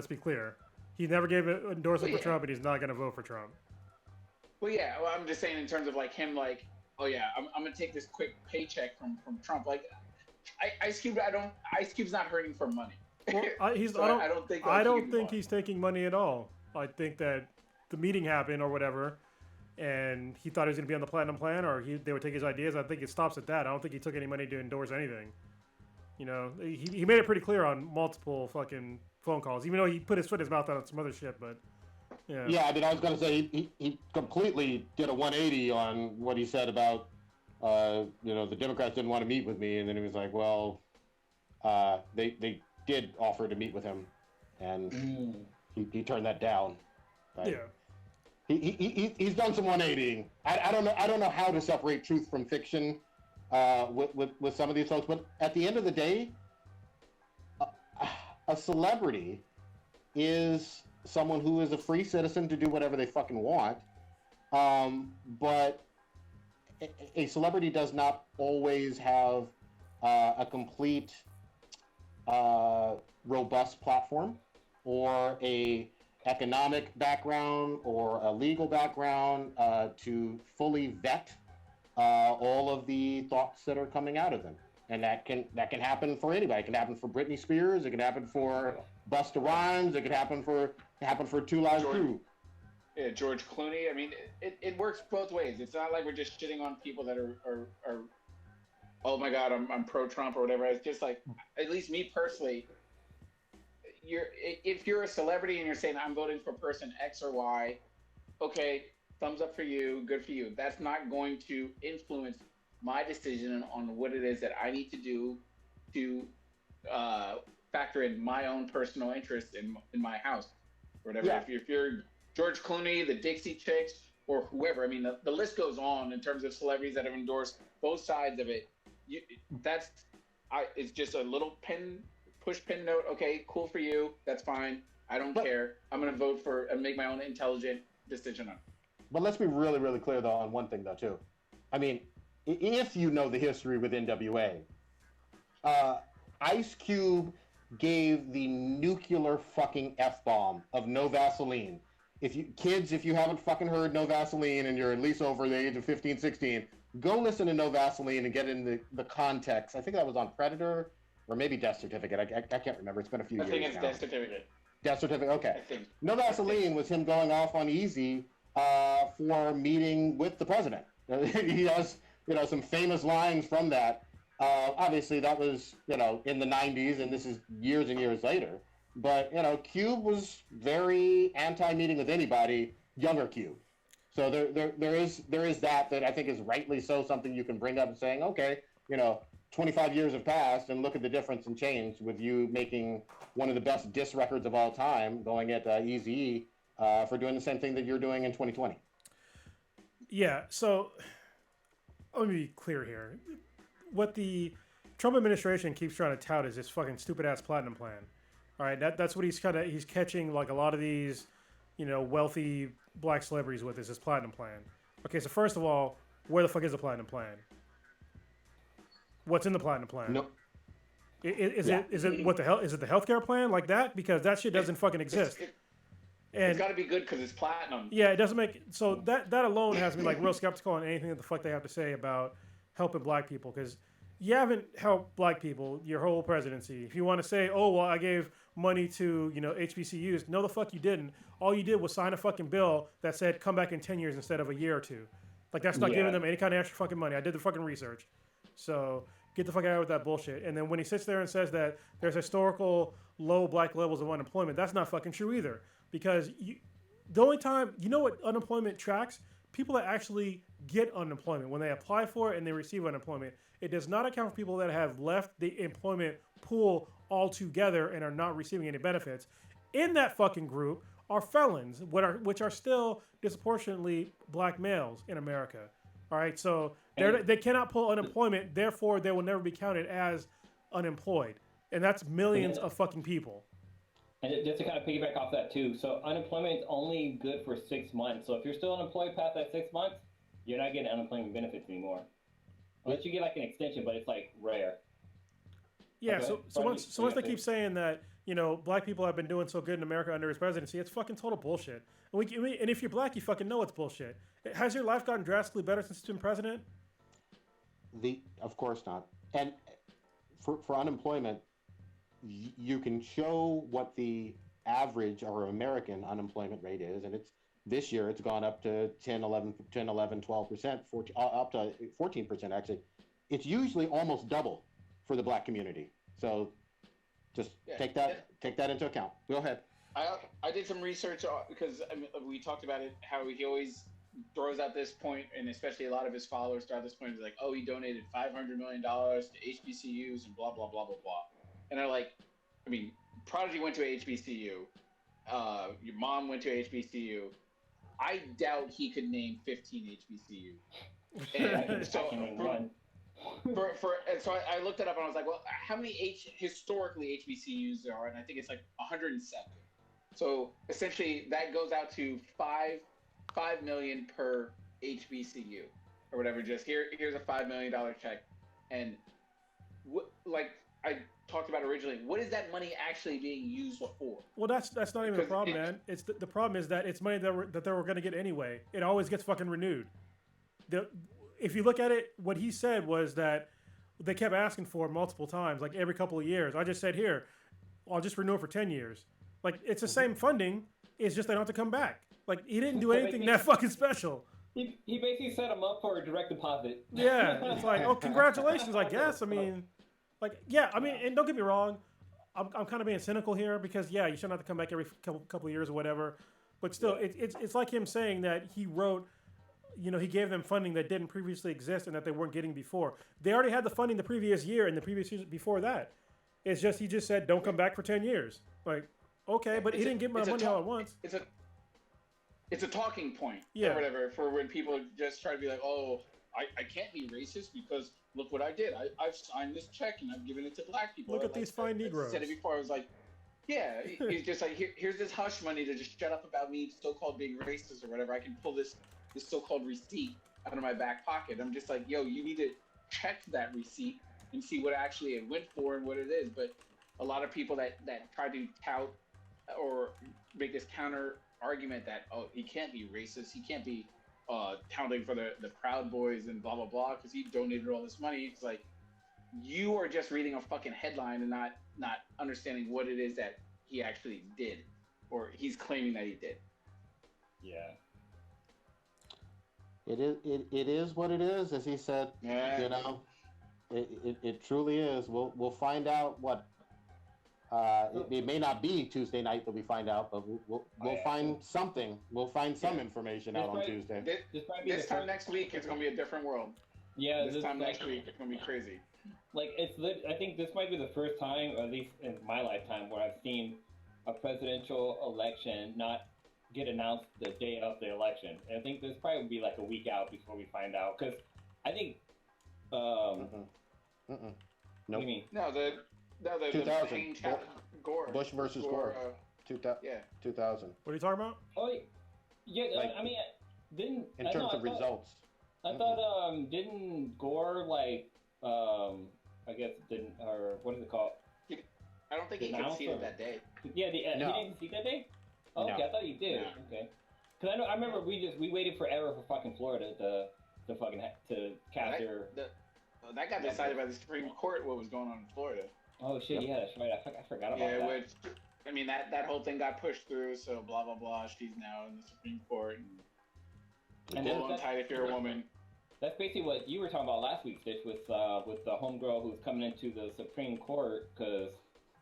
be clear. He never gave an endorsement for Trump, and he's not going to vote for Trump. Well, yeah. Well, I'm just saying in terms of like him, like, oh yeah, I'm going to take this quick paycheck from Trump. Like, Ice Cube's not hurting for money. Well, I don't think he's taking money at all. I think that the meeting happened or whatever, and he thought he was going to be on the platinum plan, or they would take his ideas. I think it stops at that. I don't think he took any money to endorse anything. You know, he made it pretty clear on multiple fucking phone calls, even though he put his foot in his mouth on some other shit. But yeah. Yeah, I mean, I was going to say he completely did a 180 on what he said about, the Democrats didn't want to meet with me, and then he was like, well, they did offer to meet with him, and he turned that down. Right? Yeah. He's done some 180ing. I don't know how to separate truth from fiction with some of these folks, but at the end of the day, a celebrity is someone who is a free citizen to do whatever they fucking want. But a celebrity does not always have a complete, robust platform, or a economic background, or a legal background, to fully vet all of the thoughts that are coming out of them. And that can happen for anybody. It can happen for Britney Spears. It can happen for Busta Rhymes. It could happen for Two Live Crew. Yeah, George Clooney. I mean, it works both ways. It's not like we're just shitting on people that are oh my god, I'm pro Trump or whatever. It's just like, at least me personally, if you're a celebrity and you're saying I'm voting for person X or Y, okay, thumbs up for you, good for you. That's not going to influence my decision on what it is that I need to do to factor in my own personal interests in my house or whatever. Yeah. If you're George Clooney, the Dixie Chicks, or whoever, I mean, the list goes on in terms of celebrities that have endorsed both sides of it. It's just a little push pin note. Okay, cool for you. That's fine. I don't care. I'm going to vote for and make my own intelligent decision on it. But let's be really, really clear, though, on one thing, though, too. I mean, if you know the history with NWA, Ice Cube gave the nuclear fucking F-bomb of No Vaseline. If you haven't fucking heard No Vaseline and you're at least over the age of 15, 16, go listen to No Vaseline and get in the context. I think that was on Predator or maybe Death Certificate. I can't remember. It's been a few years now. I think it's Death Certificate. Death Certificate, okay. I think. No Vaseline was him going off on Easy for meeting with the president. He has, some famous lines from that. Obviously, that was, in the 90s, and this is years and years later. But, Cube was very anti-meeting with anybody, younger Cube. So there is that I think is rightly so something you can bring up and saying, okay, 25 years have passed, and look at the difference and change with you making one of the best diss records of all time, going at Eazy-E for doing the same thing that you're doing in 2020. Yeah, so let me be clear here. What the Trump administration keeps trying to tout is this fucking stupid ass platinum plan. All right, that's what he's catching like a lot of these, wealthy black celebrities with is this platinum plan. Okay, so first of all, where the fuck is the platinum plan? What's in the platinum plan? Nope. Is it what the hell? Is it the healthcare plan like that? Because that shit doesn't fucking exist. It's got to be good because it's platinum. Yeah, it doesn't make so that alone has me like real skeptical on anything that the fuck they have to say about helping black people, because you haven't helped black people your whole presidency. If you want to say, oh well, I gave money to HBCUs, no the fuck you didn't. All you did was sign a fucking bill that said come back in 10 years instead of a year or two. Like that's not giving them any kind of extra fucking money. I did the fucking research. So get the fuck out with that bullshit. And then when he sits there and says that there's historical low black levels of unemployment, that's not fucking true either. Because the only time, what unemployment tracks? People that actually get unemployment. When they apply for it and they receive unemployment, it does not account for people that have left the employment pool altogether and are not receiving any benefits. In that fucking group are felons, which are still disproportionately black males in America. All right, so they cannot pull unemployment, therefore they will never be counted as unemployed, and that's millions of fucking people. And just to kind of piggyback off that too, so unemployment is only good for 6 months. So if you're still unemployed past that 6 months, you're not getting unemployment benefits anymore, unless you get like an extension, but it's like rare. Yeah, okay. so once they keep saying that black people have been doing so good in America under his presidency, it's fucking total bullshit. And if you're black, you fucking know it's bullshit. Has your life gotten drastically better since he's been president? Of course not. And for unemployment, you can show what the average or American unemployment rate is, and this year it's gone up to 10, 11, 12%, up to 14% actually. It's usually almost double for the black community. So just take that into account. Go ahead. I did some research because we talked about it, how he always throws out this point, and especially a lot of his followers throughout this point is like, oh, he donated $500 million to HBCUs and blah, blah, blah, blah, blah. And they're like, Prodigy went to HBCU. Your mom went to HBCU. I doubt he could name 15 HBCU. And so I looked it up and I was like, well, how many historically HBCUs there are? And I think it's like 107. So essentially that goes out to 5 million per HBCU or whatever. Just here's a $5 million check, and like I talked about originally, what is that money actually being used for? Well, that's not even the problem, man. It's the problem is that it's money that they were going to get anyway. It always gets fucking renewed. If you look at it, what he said was that they kept asking for it multiple times, like every couple of years. I just said, here, I'll just renew it for 10 years. Like, it's the same funding. It's just they don't have to come back. Like, he didn't do anything that fucking special. He basically set him up for a direct deposit. Yeah, it's like, oh, congratulations, I guess. I mean, like, yeah, I mean, and don't get me wrong. I'm kind of being cynical here because, yeah, you shouldn't have to come back every couple of years or whatever. But still, it's like him saying that he wrote, you know, he gave them funding that didn't previously exist and that they weren't getting before. They already had the funding the previous year and the previous years before that. It's just, he just said, don't come back for 10 years. Like, okay, but he didn't get my money all at once. It's a talking point or whatever for when people just try to be like, oh, I can't be racist because look what I did. I've signed this check and I've given it to black people. Look at these fine Negroes. I said it before. I was like, yeah, he's just like, here's this hush money to just shut up about me so-called being racist or whatever. I can pull this so-called receipt out of my back pocket. I'm just like, yo, you need to check that receipt and see what actually it went for and what it is. But a lot of people that try to tout or make this counter argument that, oh, he can't be racist, he can't be touting for the Proud Boys and blah blah blah because he donated all this money. It's like, you are just reading a fucking headline and not understanding what it is that he actually did or he's claiming that he did. Yeah. It is what it is, as he said. Yeah. You know, it truly is. We'll find out what. It may not be Tuesday night that we find out, but we'll find something. We'll find some information out on Tuesday. This time next week, it's gonna be a different world. Yeah, this time next week, it's gonna be crazy. Like I think this might be the first time, or at least in my lifetime, where I've seen a presidential election not get announced the day of the election. And I think this probably would be like a week out before we find out, because I think. Nope. What do you mean? No, the 2000 Gore. Bush versus Gore. 2000. Yeah. 2000. What are you talking about? Oh, yeah. Like, I mean, didn't in terms of results. I thought didn't Gore like I guess didn't, or what is it called? I don't think he conceded that day. Yeah, he didn't concede that day. Oh, okay, I thought he did. No. Okay, because I remember we waited forever for fucking Florida to cast their. That got decided by the Supreme Court. What was going on in Florida? Oh shit! Yeah, that's right. I forgot about that. Yeah, which I mean that whole thing got pushed through. So blah blah blah. She's now in the Supreme Court. And hold on tight if you're a woman. That's basically what you were talking about last week, Stitch, with the homegirl who's coming into the Supreme Court, because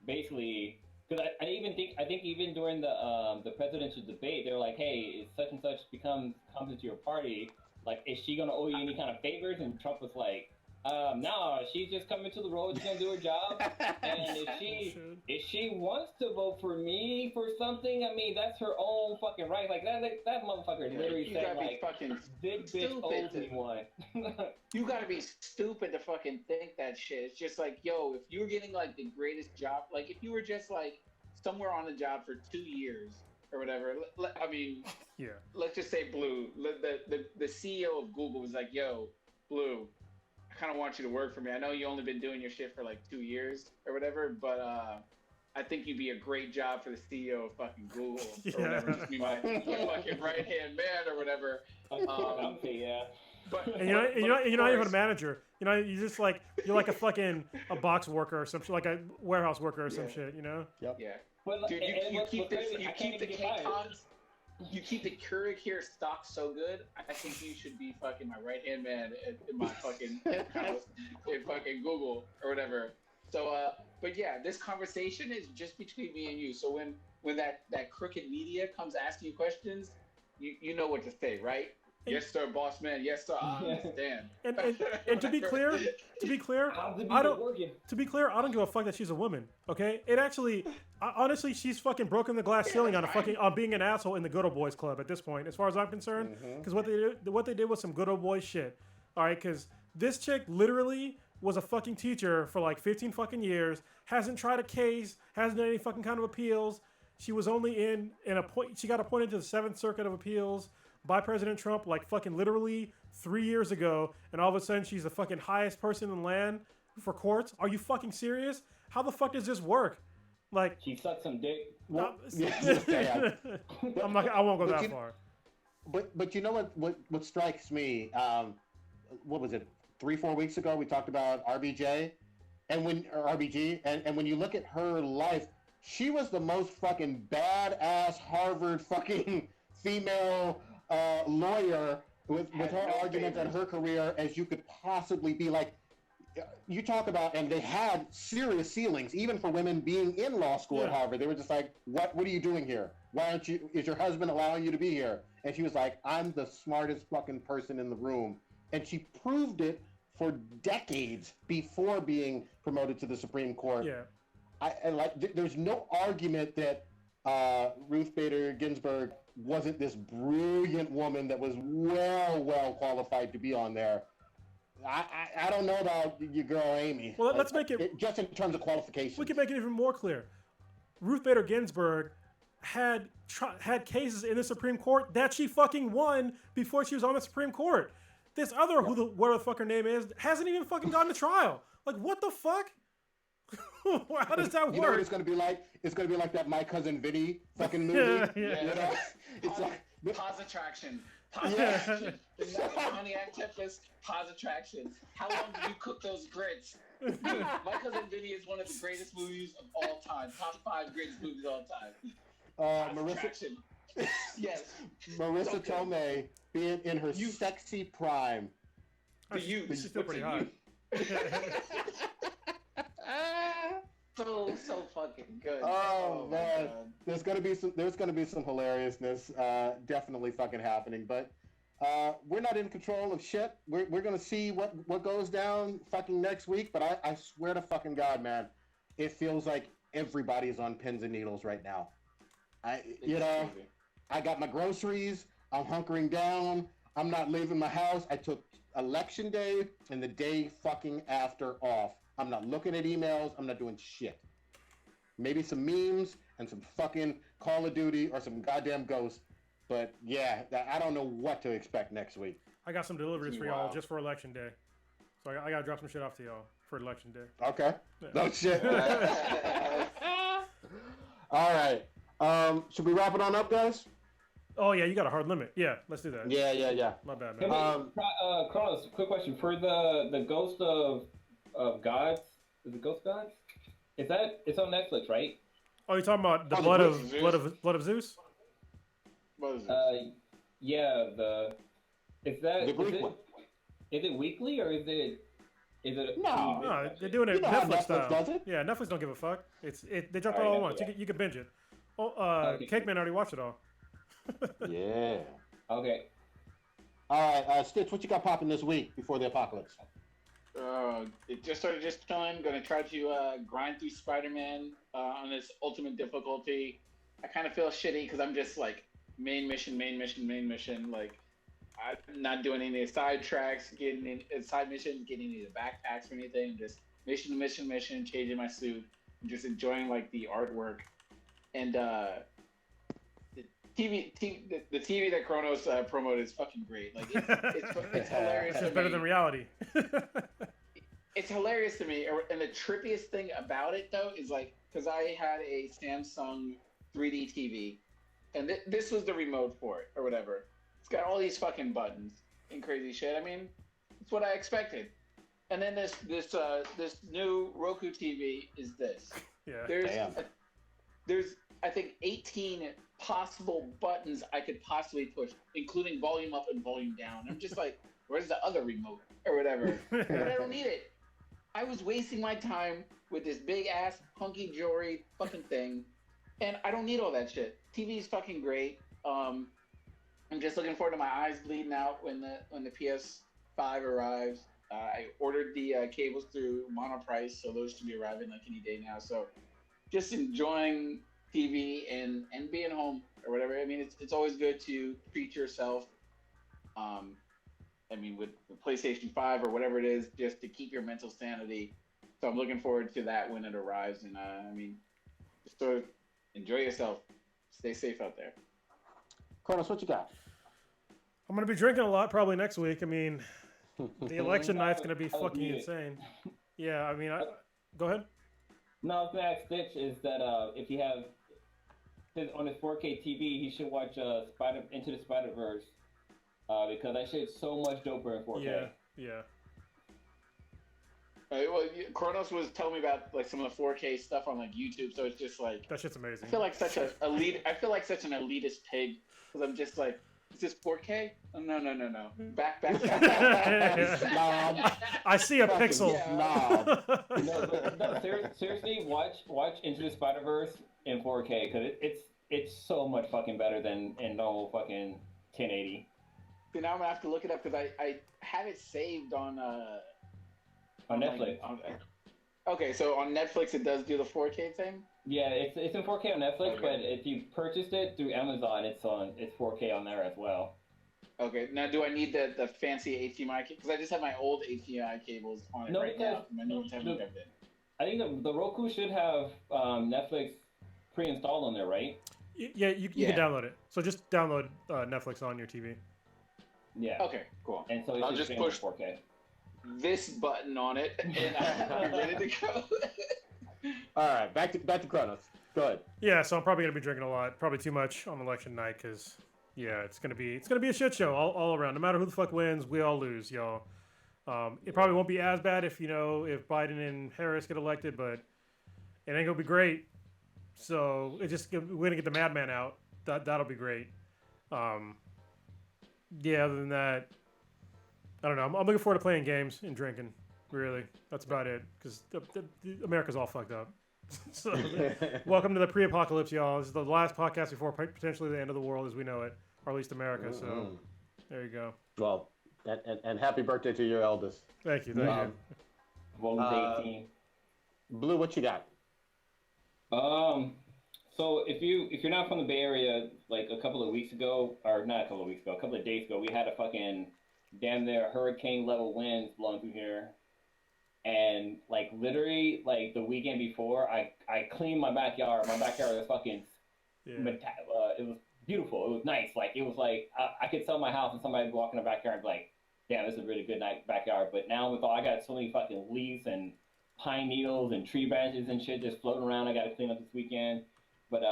basically, because I think even during the presidential debate, they're like, hey, if such and such comes into your party, like, is she gonna owe you any kind of favors? And Trump was like, no, she's just coming to the role, she's gonna do her job, and if she wants to vote for me for something, I mean, that's her own fucking right. Like that motherfucker literally said, like, big bitch owes me one. You gotta be stupid to fucking think that shit. It's just like, yo, if you were getting like the greatest job, like if you were just like somewhere on the job for 2 years or whatever, I mean, yeah, let's just say Blue, the CEO of Google was like, yo, Blue, I kind of want you to work for me. I know you only been doing your shit for like 2 years or whatever, but I think you'd be a great job for the CEO of fucking Google or whatever. Just be my fucking right hand man or whatever. Yeah. But you're not even a manager. You know, you're just like a fucking a box worker or some shit, like a warehouse worker or some shit. You know. Yep. Yeah. But, dude, you keep the K-Cons. You keep the Keurig here stocked so good, I think you should be fucking my right-hand man in my fucking house in fucking Google or whatever. So, but yeah, this conversation is just between me and you. So when that crooked media comes asking you questions, you know what to say, right? Yes, sir, boss man. Yes, sir. I understand. And to be clear, I don't give a fuck that she's a woman. Okay, it actually, honestly, she's fucking broken the glass ceiling on being an asshole in the good old boys club at this point, as far as I'm concerned. Because what they did was some good old boy shit. All right, because this chick literally was a fucking teacher for like 15 fucking years, hasn't tried a case, hasn't done any fucking kind of appeals. She was only she got appointed to the 7th Circuit of Appeals by President Trump like fucking literally 3 years ago, and all of a sudden she's the fucking highest person in the land for courts? Are you fucking serious? How the fuck does this work? Like, She sucked some dick. Well, I won't go that far. But you know what strikes me? What was it? 3-4 weeks ago we talked about RBG, and when you look at her life, she was the most fucking badass Harvard fucking female lawyer with her arguments and her career as you could possibly be. Like, you talk about, and they had serious ceilings even for women being in law school at Harvard. They were just like, what are you doing here? Why aren't you? Is your husband allowing you to be here? And she was like, I'm the smartest fucking person in the room. And she proved it for decades before being promoted to the Supreme Court. Yeah. There's no argument that Ruth Bader Ginsburg wasn't this brilliant woman that was well qualified to be on there. I don't know about your girl Amy. Well, let's make it just in terms of qualifications. We can make it even more clear. Ruth Bader Ginsburg had cases in the Supreme Court that she fucking won before she was on the Supreme Court. This other whatever the fuck her name is hasn't even fucking gone to trial. Like, what the fuck? How does that work? You know what it's gonna be like? It's gonna be like that My Cousin Vinny fucking movie. Yeah. You know? It's like Pause attraction. The Pontiac Tempest, pause attraction. How long did you cook those grits? My Cousin Vinny is one of the greatest movies of all time. Top 5 greatest movies of all time. Marissa. Yes. Marissa Tomei being in her sexy prime. She's still pretty hot. So fucking good. Oh man, there's gonna be some hilariousness, definitely fucking happening. But we're not in control of shit. We're gonna see what goes down fucking next week. But I swear to fucking God, man, it feels like everybody's on pins and needles right now. I got my groceries. I'm hunkering down. I'm not leaving my house. I took election day and the day fucking after off. I'm not looking at emails. I'm not doing shit. Maybe some memes and some fucking Call of Duty or some goddamn Ghost. But yeah, I don't know what to expect next week. I got some deliveries for y'all just for election day. So I gotta drop some shit off to y'all for election day. Okay. Yeah. No shit. All right. Should we wrap it on up, guys? Oh yeah, you got a hard limit. Yeah, let's do that. Yeah. My bad, man. Carlos, quick question for the Ghost of Gods. Is it Ghost Gods? It's on Netflix, right? Oh, you're talking about the blood of Zeus? What is it? Yeah. The Greek one. Is it weekly or is it? No, they're doing it Netflix style. Does it? Yeah, Netflix don't give a fuck. They drop it all at once. You can binge it. Oh, Cake Man already watched it all. Yeah. Okay. All right, Stitch, what you got popping this week before the apocalypse? It just started just chilling. Gonna try to grind through Spider-Man on this ultimate difficulty. I kind of feel shitty because I'm just like main mission. Like I'm not doing any side tracks, getting in side missions, getting any of the backpacks or anything. Just mission, changing my suit, and just enjoying like the artwork. And the TV that Kronos promoted is fucking great. Like it's hilarious. It's better than reality. It's hilarious to me, and the trippiest thing about it though is like because I had a Samsung 3D TV, and this was the remote for it or whatever. It's got all these fucking buttons and crazy shit. I mean, it's what I expected. And then this new Roku TV is this. Yeah. There's I think 18 possible buttons I could possibly push, including volume up and volume down. I'm just like, where's the other remote or whatever? But I don't need it. I was wasting my time with this big ass hunky dory fucking thing, and I don't need all that shit. TV is fucking great. I'm just looking forward to my eyes bleeding out when the PS5 arrives. I ordered the cables through Monoprice, so those should be arriving like any day now. So just enjoying TV and being home or whatever. I mean, it's always good to treat yourself. I mean, with the PlayStation 5 or whatever it is, just to keep your mental sanity. So I'm looking forward to that when it arrives. And I mean, just sort of enjoy yourself. Stay safe out there. Kronos, what you got? I'm gonna be drinking a lot probably next week. I mean, the election night's gonna be fucking insane. Yeah, I mean, go ahead. No, I was gonna ask Stitch is that if you have on his 4K TV, he should watch Into the Spider-Verse because that shit's so much doper in 4K. Yeah. Well, Kronos was telling me about like some of the 4K stuff on like YouTube, so it's just like that shit's amazing. I feel like such an elitist pig because I'm just like, is this 4K? Oh, no. Back. I see a pixel. No, seriously, watch Into the Spider-Verse in 4K because it's so much fucking better than in normal fucking 1080. See, now I'm gonna have to look it up because I have it saved on Netflix. Okay, so on Netflix it does do the 4K thing? Yeah, it's in 4K on Netflix, but if you purchased it through Amazon, it's 4K on there as well. Okay, now do I need the fancy HDMI cable? Because I just have my old HDMI cables on it right now. My new ones haven't done it. I think the Roku should have Netflix pre-installed on there, right? Yeah, you can download it. So just download Netflix on your TV. Yeah. Okay, cool. And so I'll just push 4K. This button on it, and I'll be ready to go. All right, back to Kronos. Go ahead. Yeah, so I'm probably gonna be drinking a lot, probably too much on election night, because it's gonna be a shit show all around. No matter who the fuck wins, we all lose, y'all. It probably won't be as bad if Biden and Harris get elected, but it ain't gonna be great. So we're gonna get the madman out. That'll be great. Other than that, I don't know. I'm looking forward to playing games and drinking. Really, that's about it. Because America's all fucked up. So, welcome to the pre-apocalypse, y'all. This is the last podcast before potentially the end of the world as we know it, or at least America. Mm-hmm. So, there you go. Well, and happy birthday to your eldest. Thank you. Well, 18. Blue, what you got? So if you're not from the Bay Area, like a couple of days ago, we had a fucking damn near hurricane level winds blowing through here. And like literally like the weekend before, I cleaned my backyard. My backyard was fucking it was beautiful. It was nice. Like it was like I could sell my house and somebody would walk in the backyard and be like, damn, this is a really good backyard. But now with I got so many fucking leaves and pine needles and tree branches and shit just floating around. I got to clean up this weekend. But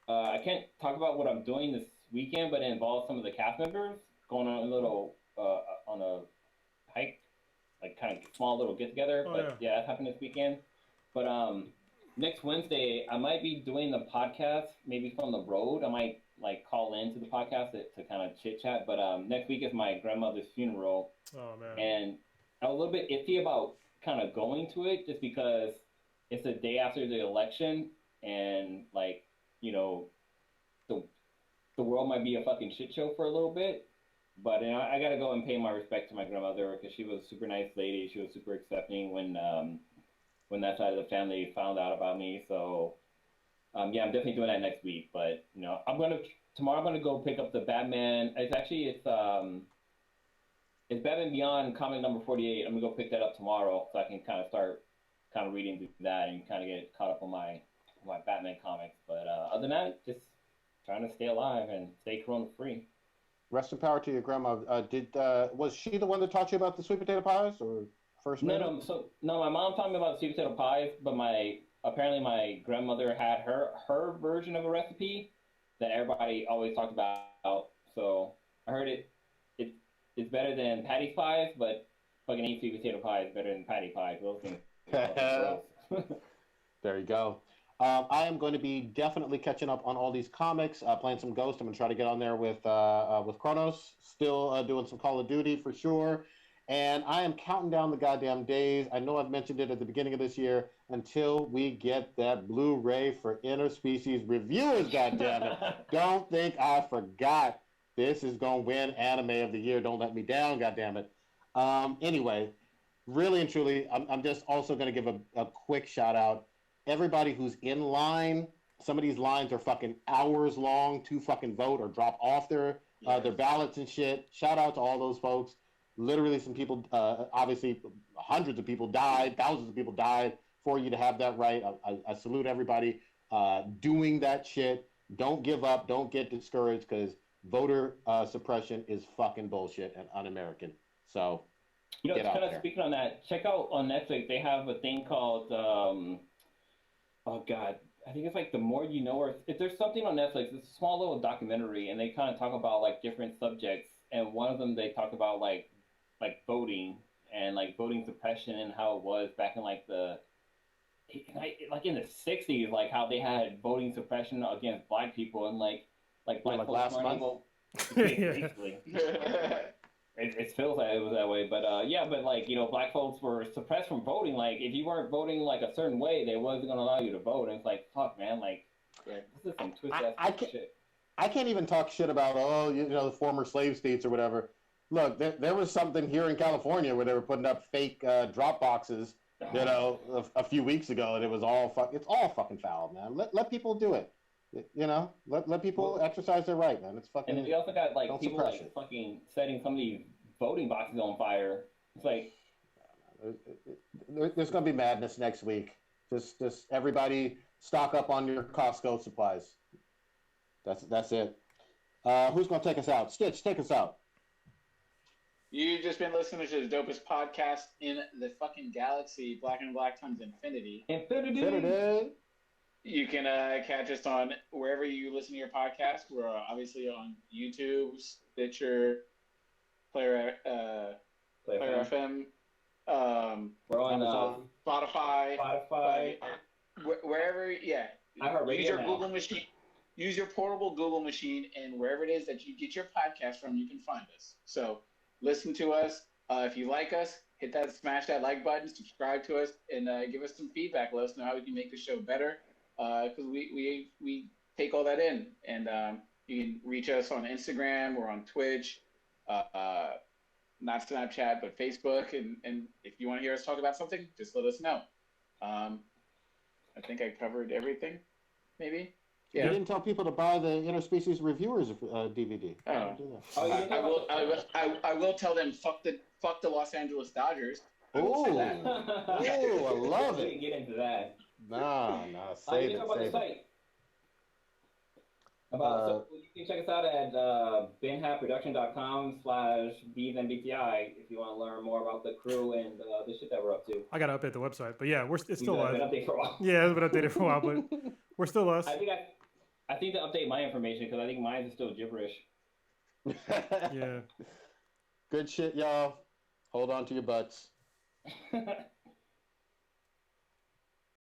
I can't talk about what I'm doing this weekend, but it involves some of the cast members going on a little on a hike, like kind of small little get together. Yeah, that happened this weekend. But next Wednesday, I might be doing the podcast maybe from the road. I might like call into the podcast to kind of chit chat. But next week is my grandmother's funeral. Oh man! And I was a little bit iffy about kind of going to it just because it's the day after the election. And like, the world might be a fucking shit show for a little bit, but I gotta go and pay my respect to my grandmother because she was a super nice lady. She was super accepting when that side of the family found out about me. So, I'm definitely doing that next week. But tomorrow I'm gonna go pick up the Batman. It's Batman Beyond comic number 48. I'm gonna go pick that up tomorrow so I can kind of start reading through that and kind of get caught up on my Batman comics, but other than that, just trying to stay alive and stay corona free. Rest in power to your grandma. Was she the one that taught you about the sweet potato pies, or first? No. My mom taught me about sweet potato pies, but apparently my grandmother had her version of a recipe that everybody always talked about. So I heard it's better than Patty's pies, but fucking eat sweet potato pie is better than Patty pies. Those things. There you go. I am going to be definitely catching up on all these comics, playing some Ghost. I'm going to try to get on there with Kronos, still doing some Call of Duty for sure. And I am counting down the goddamn days. I know I've mentioned it at the beginning of this year until we get that Blu-ray for Interspecies Reviewers, goddammit. Don't think I forgot. This is going to win Anime of the Year. Don't let me down, goddammit. Anyway, really and truly, I'm just also going to give a quick shout out. Everybody who's in line, some of these lines are fucking hours long to fucking vote or drop off their ballots and shit. Shout out to all those folks. Literally some people, obviously hundreds of people died, thousands of people died for you to have that right. I salute everybody doing that shit. Don't give up. Don't get discouraged because voter suppression is fucking bullshit and un-American. So get out kind of there. speaking on that, check out on Netflix. They have a thing called oh god, I think it's like The More You Know, or if there's something on Netflix. It's a small little documentary, and they kind of talk about like different subjects. And one of them they talk about like voting and like voting suppression and how it was back in like in the 60s, like how they had voting suppression against black people and like black folks last weren't month? able. Yeah. Basically. It feels like it was that way, but like black folks were suppressed from voting. Like if you weren't voting like a certain way, they wasn't gonna allow you to vote. And it's like, fuck, man, like this is some twisted ass shit. I can't even talk shit about the former slave states or whatever. Look, there was something here in California where they were putting up fake drop boxes, a few weeks ago, and it was it's all fucking foul, man. Let people do it. Let people exercise their right, man. It's fucking. And then we also got like people like it. fucking setting some of these voting boxes on fire. It's like there's gonna be madness next week. Just everybody stock up on your Costco supplies. That's it. Who's gonna take us out? Stitch, take us out. You've just been listening to the dopest podcast in the fucking galaxy, Black and Black times Infinity. Infinity. You can catch us on wherever you listen to your podcast. We're obviously on YouTube, Stitcher, Player FM. We're on Spotify. Wherever, yeah. Use your Google machine. Use your portable Google machine, and wherever it is that you get your podcast from, you can find us. So listen to us. If you like us, smash that like button, subscribe to us, and give us some feedback. Let us know how we can make the show better. Because we take all that in, and you can reach us on Instagram or on Twitch, not Snapchat, but Facebook, and if you want to hear us talk about something, just let us know. I think I covered everything, maybe. Yeah. You didn't tell people to buy the Interspecies Reviewers DVD. I will tell them fuck the Los Angeles Dodgers. Oh, I love it. Get into that. Nah, save it. About the site. So you can check us out at benhatproduction.com/bsmbti if you want to learn more about the crew and the shit that we're up to. I gotta update the website, but yeah, it's still live. Been updated for a while. Yeah, it's been updated for a while, but we're still us. I think to update my information because I think mine is still gibberish. Yeah. Good shit, y'all. Hold on to your butts.